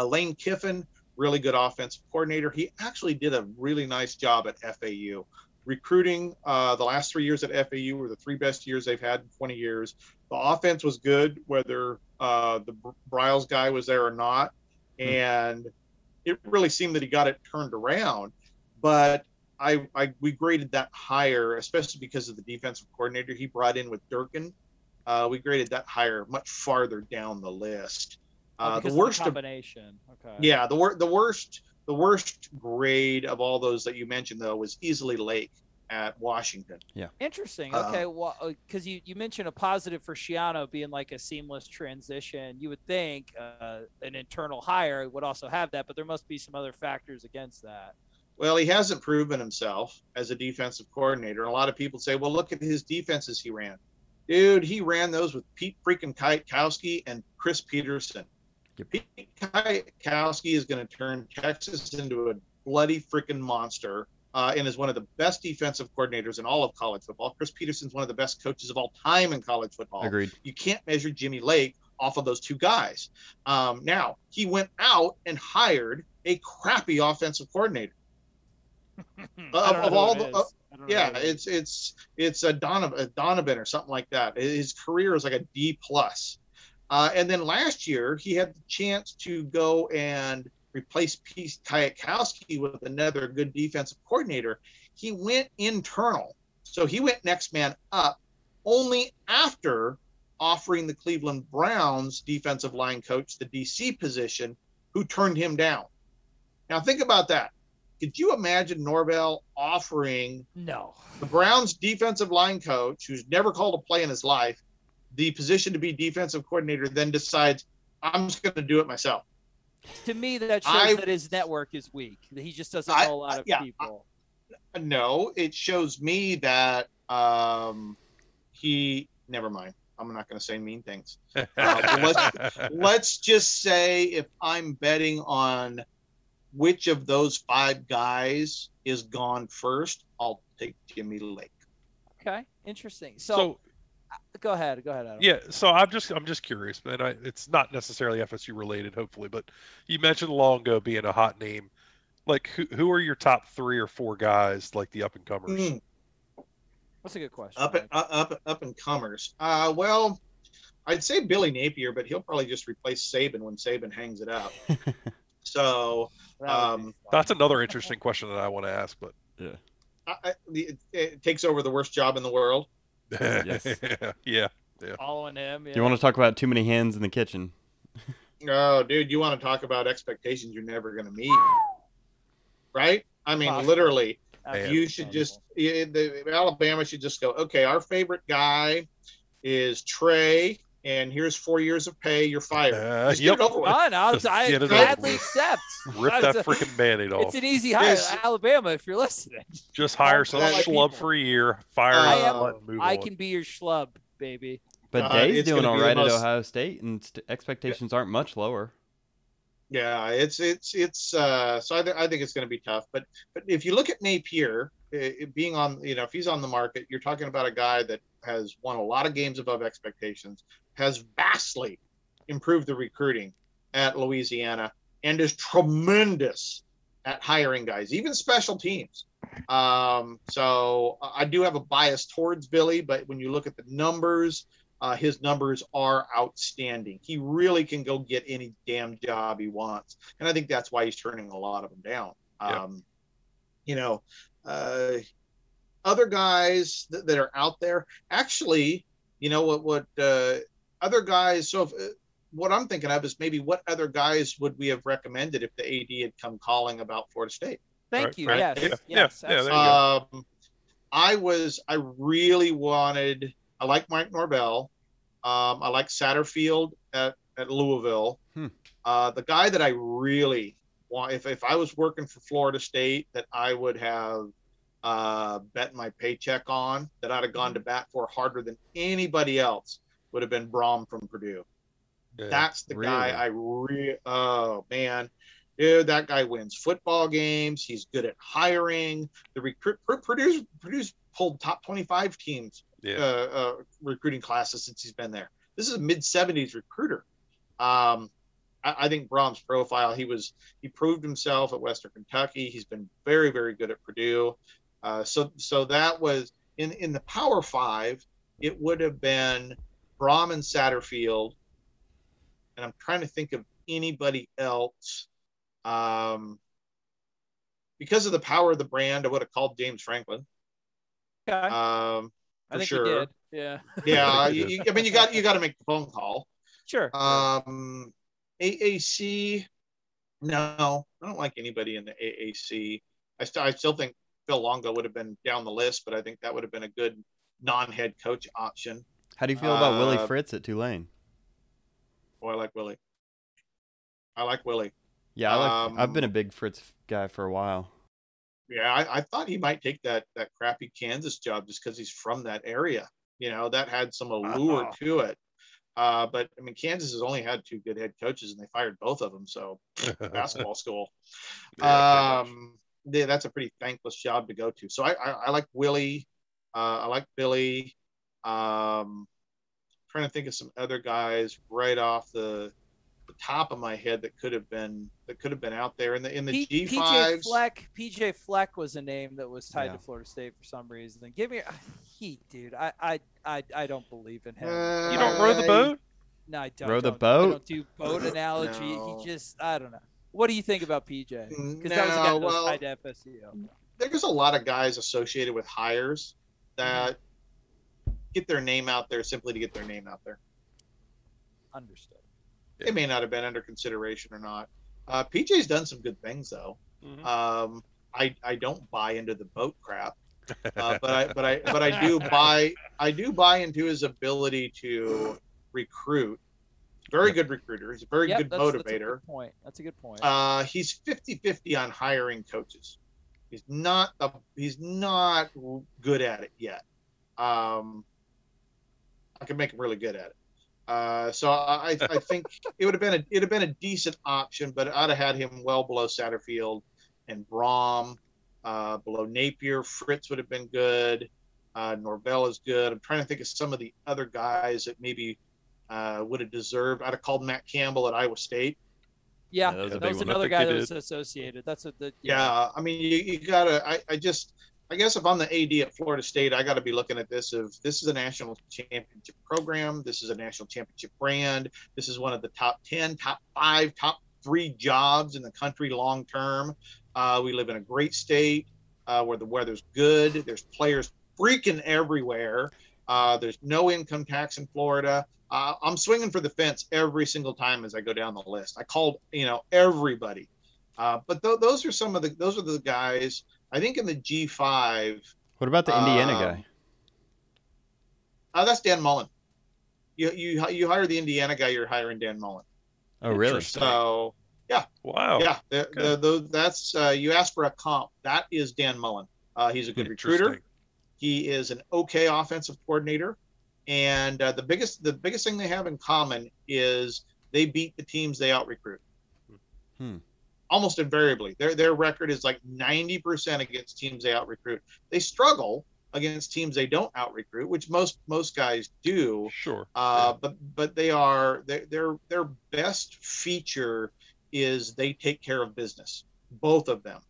Lane Kiffin, really good offensive coordinator. He actually did a really nice job at FAU. Recruiting the last 3 years at FAU were the 3 best years they've had in 20 years. The offense was good, whether the Briles guy was there or not. And it really seemed that he got it turned around. But we graded that higher, especially because of the defensive coordinator he brought in with Durkin. We graded that higher much farther down the list. The worst combination. Okay. Yeah, the worst grade of all those that you mentioned, though, was easily Lake at Washington. Yeah. Interesting. Okay, well, because you mentioned a positive for Schiano being like a seamless transition. You would think an internal hire would also have that, but there must be some other factors against that. Well, he hasn't proven himself as a defensive coordinator. And a lot of people say, well, look at his defenses he ran. Dude, he ran those with Pete freaking Kwiatkowski and Chris Peterson. Yep. Pete Kwiatkowski is going to turn Texas into a bloody freaking monster and is one of the best defensive coordinators in all of college football. Chris Peterson's one of the best coaches of all time in college football. Agreed. You can't measure Jimmy Lake off of those 2 guys. Now, he went out and hired a crappy offensive coordinator. It's a Donovan or something like that. His career is like a D+. And then last year he had the chance to go and replace Pete Kwiatkowski with another good defensive coordinator. He went internal, so he went next man up only after offering the Cleveland Browns defensive line coach the DC position, who turned him down. Now think about that. Could you imagine Norvell offering the Browns defensive line coach, who's never called a play in his life, the position to be defensive coordinator, then decides, I'm just going to do it myself? To me, that shows that his network is weak. He just doesn't know a lot of people. No, it shows me that never mind. I'm not going to say mean things. Let's just say if I'm betting on which of those 5 guys is gone first, I'll take Jimmy Lake. Okay, interesting. So go ahead, Adam. Yeah, so I'm just curious, man. It's not necessarily FSU related, hopefully, but you mentioned Longo being a hot name. Like, who are your top 3 or 4 guys, like the up and comers? That's a good question. Up and comers. Well, I'd say Billy Napier, but he'll probably just replace Saban when Saban hangs it up. So that's another interesting question that I want to ask, but it takes over the worst job in the world. Yes. Yeah. Following him. Yeah. You want to talk about too many hands in the kitchen? Oh, dude, you want to talk about expectations you're never going to meet, right? I mean, literally, You should just Alabama should just go, okay, our favorite guy is Trey, and here's 4 years of pay. You're fired. Just get it over with. Fine, I gladly accept. Rip that freaking Band-Aid off. It's an easy hire, Alabama, if you're listening. Just hire some schlub for a year, fire him, move on. I can be your schlub, baby. But Day's doing all right at Ohio State, and expectations aren't much lower. Yeah, it's so I think it's going to be tough. But if you look at Napier, being on, if he's on the market, you're talking about a guy that has won a lot of games above expectations, has vastly improved the recruiting at Louisiana, and is tremendous at hiring guys, even special teams. So I do have a bias towards Billy, but when you look at the numbers, his numbers are outstanding. He really can go get any damn job he wants. And I think that's why he's turning a lot of them down. Other guys that are out there, actually, what other guys. So what I'm thinking of is maybe what other guys would we have recommended if the AD had come calling about Florida State? Thank you. Right. Yes. There you go. I like Mike Norvell. I like Satterfield at Louisville. The guy that I really want, if I was working for Florida State, that I would have bet my paycheck on, that I'd have gone to bat for harder than anybody else, would have been Braum from Purdue. Yeah, that's the guy oh man. Dude, that guy wins football games. He's good at hiring. The Purdue's pulled top 25 teams recruiting classes since he's been there. This is a mid-70s recruiter. I think Braum's profile, he proved himself at Western Kentucky. He's been very, very good at Purdue. So that was in the Power Five. It would have been Braum and Satterfield, and I'm trying to think of anybody else. Because of the power of the brand, I would have called James Franklin. Okay. I think sure. you did. Yeah. Yeah. you got to make the phone call. Sure. AAC. No, I don't like anybody in the AAC. I still think Phil Longo would have been down the list, but I think that would have been a good non-head coach option. How do you feel about Willie Fritz at Tulane? Oh, I like Willie. Yeah, I've been a big Fritz guy for a while. Yeah, I thought he might take that crappy Kansas job just because he's from that area. That had some allure to it. But I mean, Kansas has only had two good head coaches, and they fired both of them. So basketball school. That's a pretty thankless job to go to. So I like Willie. I like Billy. Trying to think of some other guys right off the top of my head that could have been out there in the G5s. PJ Fleck was a name that was tied to Florida State for some reason. And give me Heat, dude. I don't believe in him. You don't row the boat? No, I don't. Row the boat? I don't do boat analogy. No. He just, I don't know. What do you think about PJ? Because that was a guy that was tied to FSU. There's a lot of guys associated with hires that get their name out there simply to get their name out there. Understood. They may not have been under consideration or not. PJ's done some good things though. Mm-hmm. I don't buy into the boat crap, but I do buy into his ability to recruit. Very good recruiter. He's a very good motivator. That's a good point. He's 50-50 on hiring coaches. He's not good at it yet. I can make him really good at it. So I think it'd have been a decent option, but I'd have had him well below Satterfield and Braum, below Napier. Fritz would have been good. Norvell is good. I'm trying to think of some of the other guys that maybe would have deserved. I'd have called Matt Campbell at Iowa State. Yeah, that was another guy that was associated. That's what the I mean, you gotta. I guess if I'm the AD at Florida State, I got to be looking at this. If this is a national championship program, this is a national championship brand. This is one of the top 10, top 5, top 3 jobs in the country long term. We live in a great state where the weather's good. There's players freaking everywhere. There's no income tax in Florida. I'm swinging for the fence every single time as I go down the list. I called, everybody. But those are the guys. I think in the G5. What about the Indiana guy? That's Dan Mullen. You hire the Indiana guy, you're hiring Dan Mullen. Oh, really? So, yeah. Wow. Yeah. That's you asked for a comp. That is Dan Mullen. He's a good recruiter. He is an okay offensive coordinator, and the biggest thing they have in common is they beat the teams they out recruit. Almost invariably, their record is like 90% against teams they out recruit. They struggle against teams they don't out recruit, which most guys do. Sure. But their best feature is they take care of business, both of them.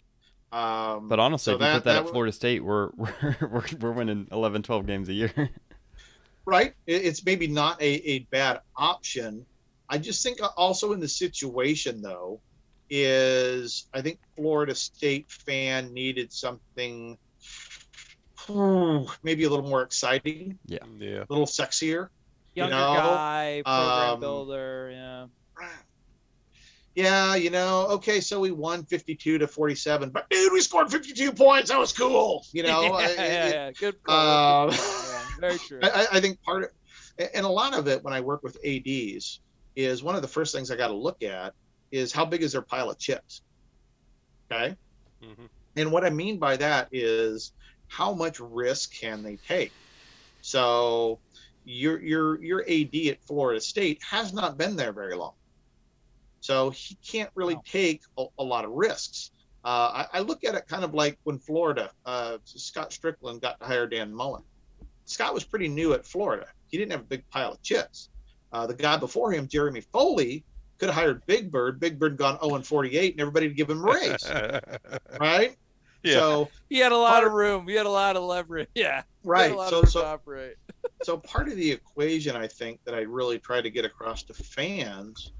But honestly, so if you put that at Florida State, we're winning 11, 12 games a year. Right. It's maybe not a bad option. I just think also in the situation, though, is I think Florida State fan needed something maybe a little more exciting. Yeah. A little sexier. Younger guy, program builder. Yeah. Yeah, okay, so we won 52-47, but dude, we scored 52 points. That was cool. Yeah, good call. Very true. I think part of, and a lot of it when I work with ADs is one of the first things I got to look at is how big is their pile of chips. Okay. Mm-hmm. And what I mean by that is how much risk can they take? So your AD at Florida State has not been there very long. So he can't really take a lot of risks. I look at it kind of like when Florida, Scott Strickland got to hire Dan Mullen. Scott was pretty new at Florida. He didn't have a big pile of chips. The guy before him, Jeremy Foley, could have hired Big Bird. Big Bird gone 0-48, and everybody would give him a raise. Right? Yeah. So he had a lot of room. He had a lot of leverage. Yeah. Right. So to operate. So part of the equation, I think, that I really try to get across to fans,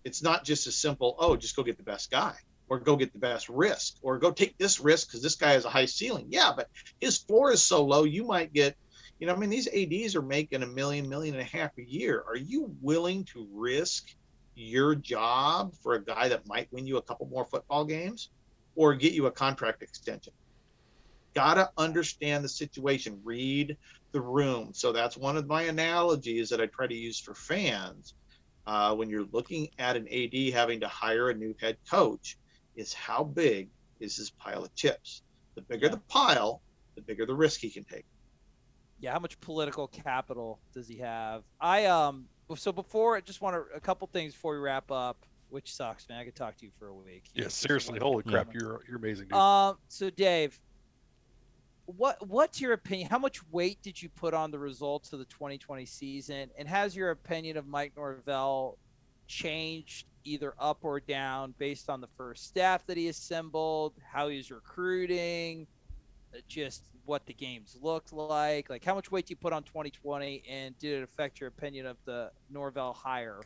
it's not just as simple, just go get the best guy or go get the best risk or go take this risk because this guy has a high ceiling. Yeah, but his floor is so low, you might get, these ADs are making $1 million, $1.5 million a year. Are you willing to risk your job for a guy that might win you a couple more football games or get you a contract extension? Gotta understand the situation, read the room. So that's one of my analogies that I try to use for fans when you're looking at an AD having to hire a new head coach is how big is his pile of chips. The bigger the pile, the bigger the risk he can take. Yeah, how much political capital does he have? So before, I just want a couple things before we wrap up, which sucks, man. I could talk to you for a week. Yeah, seriously, holy crap, you're amazing, dude. So Dave, what's your opinion? How much weight did you put on the results of the 2020 season, and has your opinion of Mike Norvell changed either up or down based on the first staff that he assembled, how he's recruiting, just what the games looked like? Like, how much weight do you put on 2020, and did it affect your opinion of the Norvell hire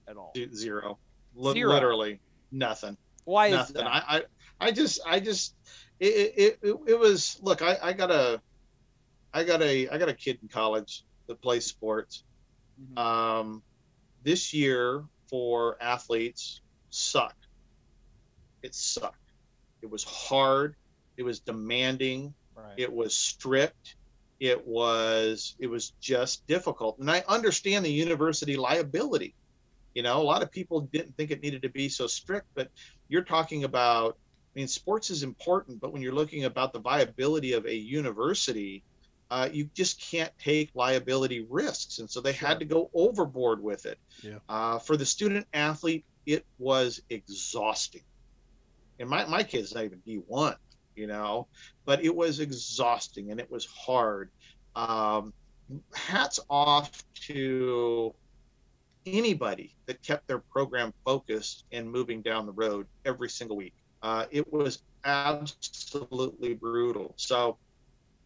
at all? Zero. Literally nothing. Why nothing. is that? I just it was, look, I got a kid in college that plays sports. Mm-hmm. This year for athletes sucked. It sucked. It was hard. It was demanding. Right. It was strict. It was just difficult. And I understand the university liability. A lot of people didn't think it needed to be so strict, but you're talking about, sports is important, but when you're looking about the viability of a university, you just can't take liability risks. And so they had to go overboard with it. Yeah. For the student athlete, it was exhausting. And my kid's not even D1. But it was exhausting and it was hard. Hats off to anybody that kept their program focused and moving down the road every single week. It was absolutely brutal. So,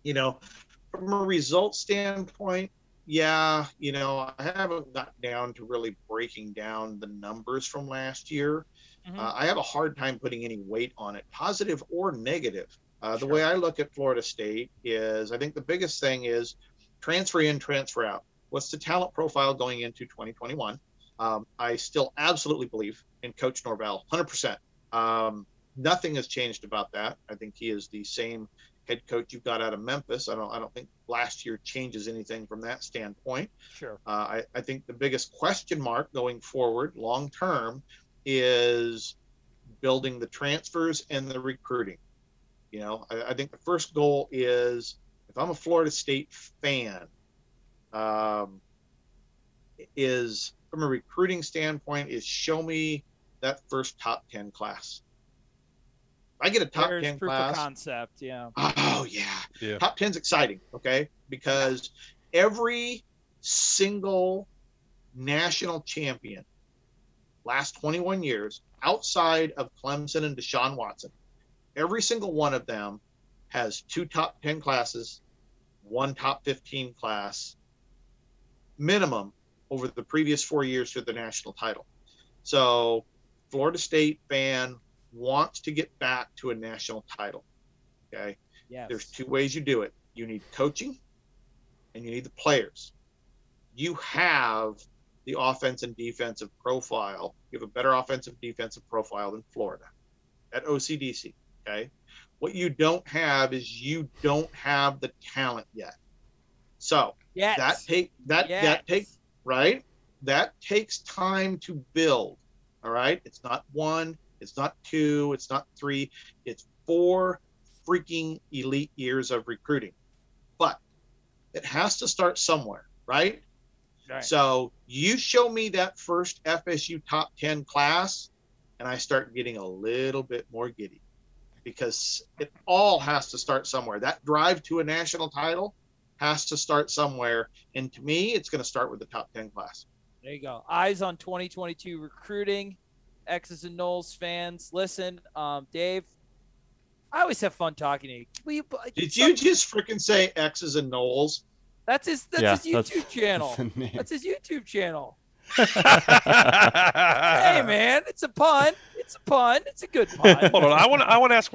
from a results standpoint, I haven't got down to really breaking down the numbers from last year. Mm-hmm. I have a hard time putting any weight on it, positive or negative. The way I look at Florida State is I think the biggest thing is transfer in, transfer out. What's the talent profile going into 2021? I still absolutely believe in Coach Norvell, 100%. Nothing has changed about that. I think he is the same head coach you got out of Memphis. I don't think last year changes anything from that standpoint. Sure. I think the biggest question mark going forward, long term, is building the transfers and the recruiting. You know, I think the first goal is, if I'm a Florida State fan, is from a recruiting standpoint, is show me that first top 10 class. If I get a top 10 proof class. Of concept, yeah. Oh yeah. Top 10's exciting, okay? Because every single national champion last 21 years outside of Clemson and Deshaun Watson, every single one of them has 2 top 10 classes, 1 top 15 class minimum over the previous 4 years to the national title. So Florida State fan wants to get back to a national title. Okay. Yes. There's 2 ways you do it. You need coaching and you need the players. You have the offense and defensive profile. You have a better offensive defensive profile than Florida at OCDC. Okay. What you don't have is you don't have the talent yet. So that takes time to build. All right. It's not 1, it's not 2, it's not 3, it's 4 freaking elite years of recruiting. But it has to start somewhere, right? Right. So you show me that first FSU top 10 class, and I start getting a little bit more giddy, because it all has to start somewhere. That drive to a national title has to start somewhere. And to me, it's going to start with the top 10 class. There you go. Eyes on 2022 recruiting. X's and Knowles fans, listen, Dave, I always have fun talking to you. Did you just freaking say X's and Knowles? That's his YouTube channel. That's his YouTube channel. Hey man, it's a pun. It's a pun. It's a good pun. Hold on, I want to ask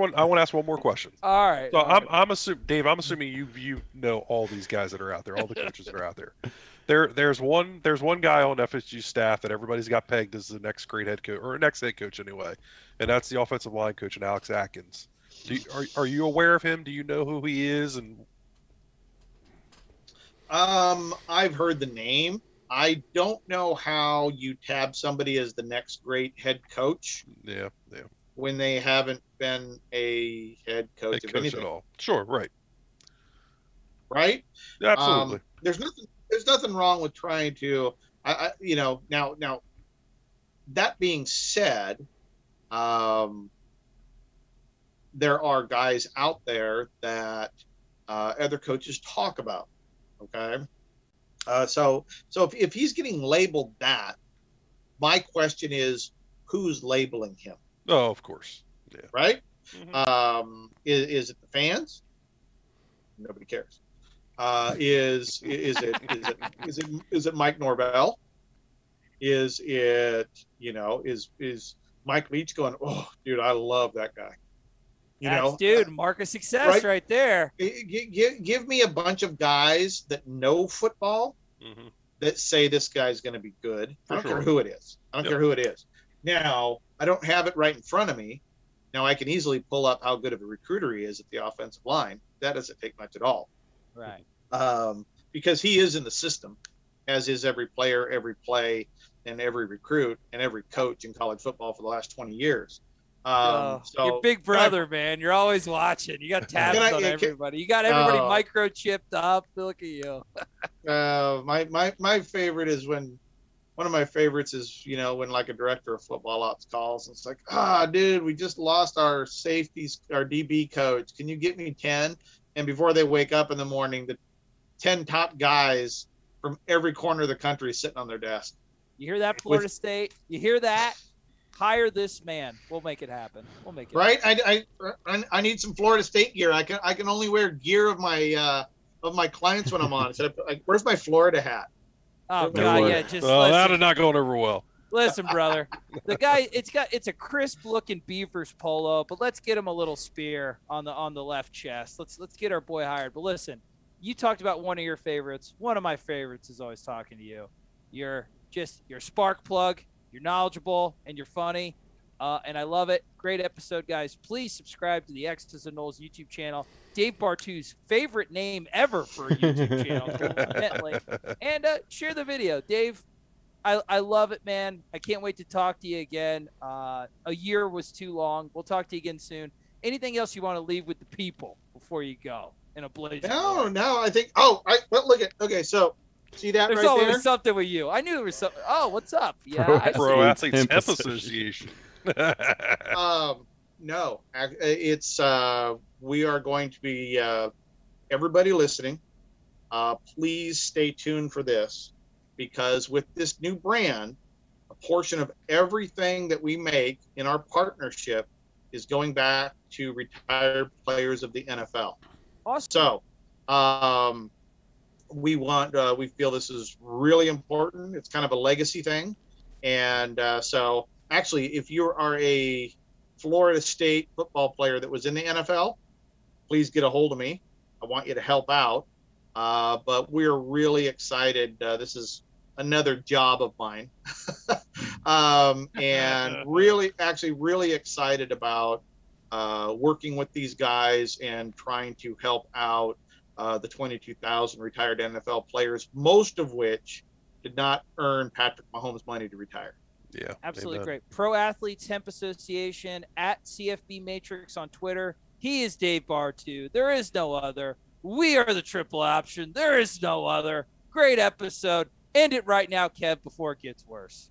one more question. All right. So I'm assuming, Dave, I'm assuming you know all these guys that are out there, all the coaches that are out there. There's one guy on FSU staff that everybody's got pegged as the next great head coach, or next head coach anyway, and that's the offensive line coach, and Alex Atkins. Are you aware of him? Do you know who he is? And I've heard the name. I don't know how you tab somebody as the next great head coach. Yeah. When they haven't been a head coach of anything at all. Sure, right. Right? Absolutely. There's nothing wrong with trying to, now that being said, there are guys out there that other coaches talk about. Okay. So if he's getting labeled that, my question is, who's labeling him? Oh, of course. Yeah. Right. Mm-hmm. Is it the fans? Nobody cares. Is it Mike Norvell? Is it, is Mike Leach going, oh, dude, I love that guy. Mark of success right there. Give me a bunch of guys that know football that say this guy's going to be good. I don't care who it is. Care who it is. Now, I don't have it right in front of me. Now, I can easily pull up how good of a recruiter he is at the offensive line. That doesn't take much at all. Right. Because he is in the system, as is every player, every play, and every recruit, and every coach in college football for the last 20 years. So your big brother, man. You're always watching. You got tabs on everybody. You got everybody microchipped up. Look at you. My favorite is when one of my favorites is, when like a director of football ops calls and it's like, dude, we just lost our safeties, our DB coach. Can you get me 10? And before they wake up in the morning, the 10 top guys from every corner of the country sitting on their desk. You hear that, Florida State? You hear that? Hire this man. We'll make it happen. We'll make it happen. I need some Florida State gear. I can only wear gear of my clients when I'm on. So where's my Florida hat? Oh God, yeah. That is not going over well. Listen, brother. The guy, it's a crisp looking Beavers polo, but let's get him a little spear on the left chest. Let's get our boy hired. But listen, you talked about one of your favorites. One of my favorites is always talking to you. You're spark plug. You're knowledgeable and you're funny. and I love it. Great episode, guys. Please subscribe to the X's and Knowles YouTube channel. Dave Bartoo's favorite name ever for a YouTube channel, coincidentally. And share the video. Dave, I love it, man. I can't wait to talk to you again. A year was too long. We'll talk to you again soon. Anything else you want to leave with the people before you go in a blaze? No, I think. Look at. Okay, so see that There's right always there? something with you. I knew there was something. Oh, what's up? Yeah, Pro- I see. Pro Athletes Hemp Hemp Association. No, it's we are going to be everybody listening. Please stay tuned for this, because with this new brand, a portion of everything that we make in our partnership is going back to retired players of the NFL. Awesome. So we feel this is really important. It's kind of a legacy thing. And so actually, if you are a Florida State football player that was in the NFL, please get a hold of me. I want you to help out. But we're really excited. This is another job of mine. And really excited about working with these guys and trying to help out the 22,000 retired NFL players, most of which did not earn Patrick Mahomes money to retire. Yeah, absolutely amen. great. Pro Athletes Hemp Association at CFB Matrix on Twitter. He is Dave Bartoo. There is no other. We are the triple option. There is no other. Great episode. End it right now, Kev, before it gets worse.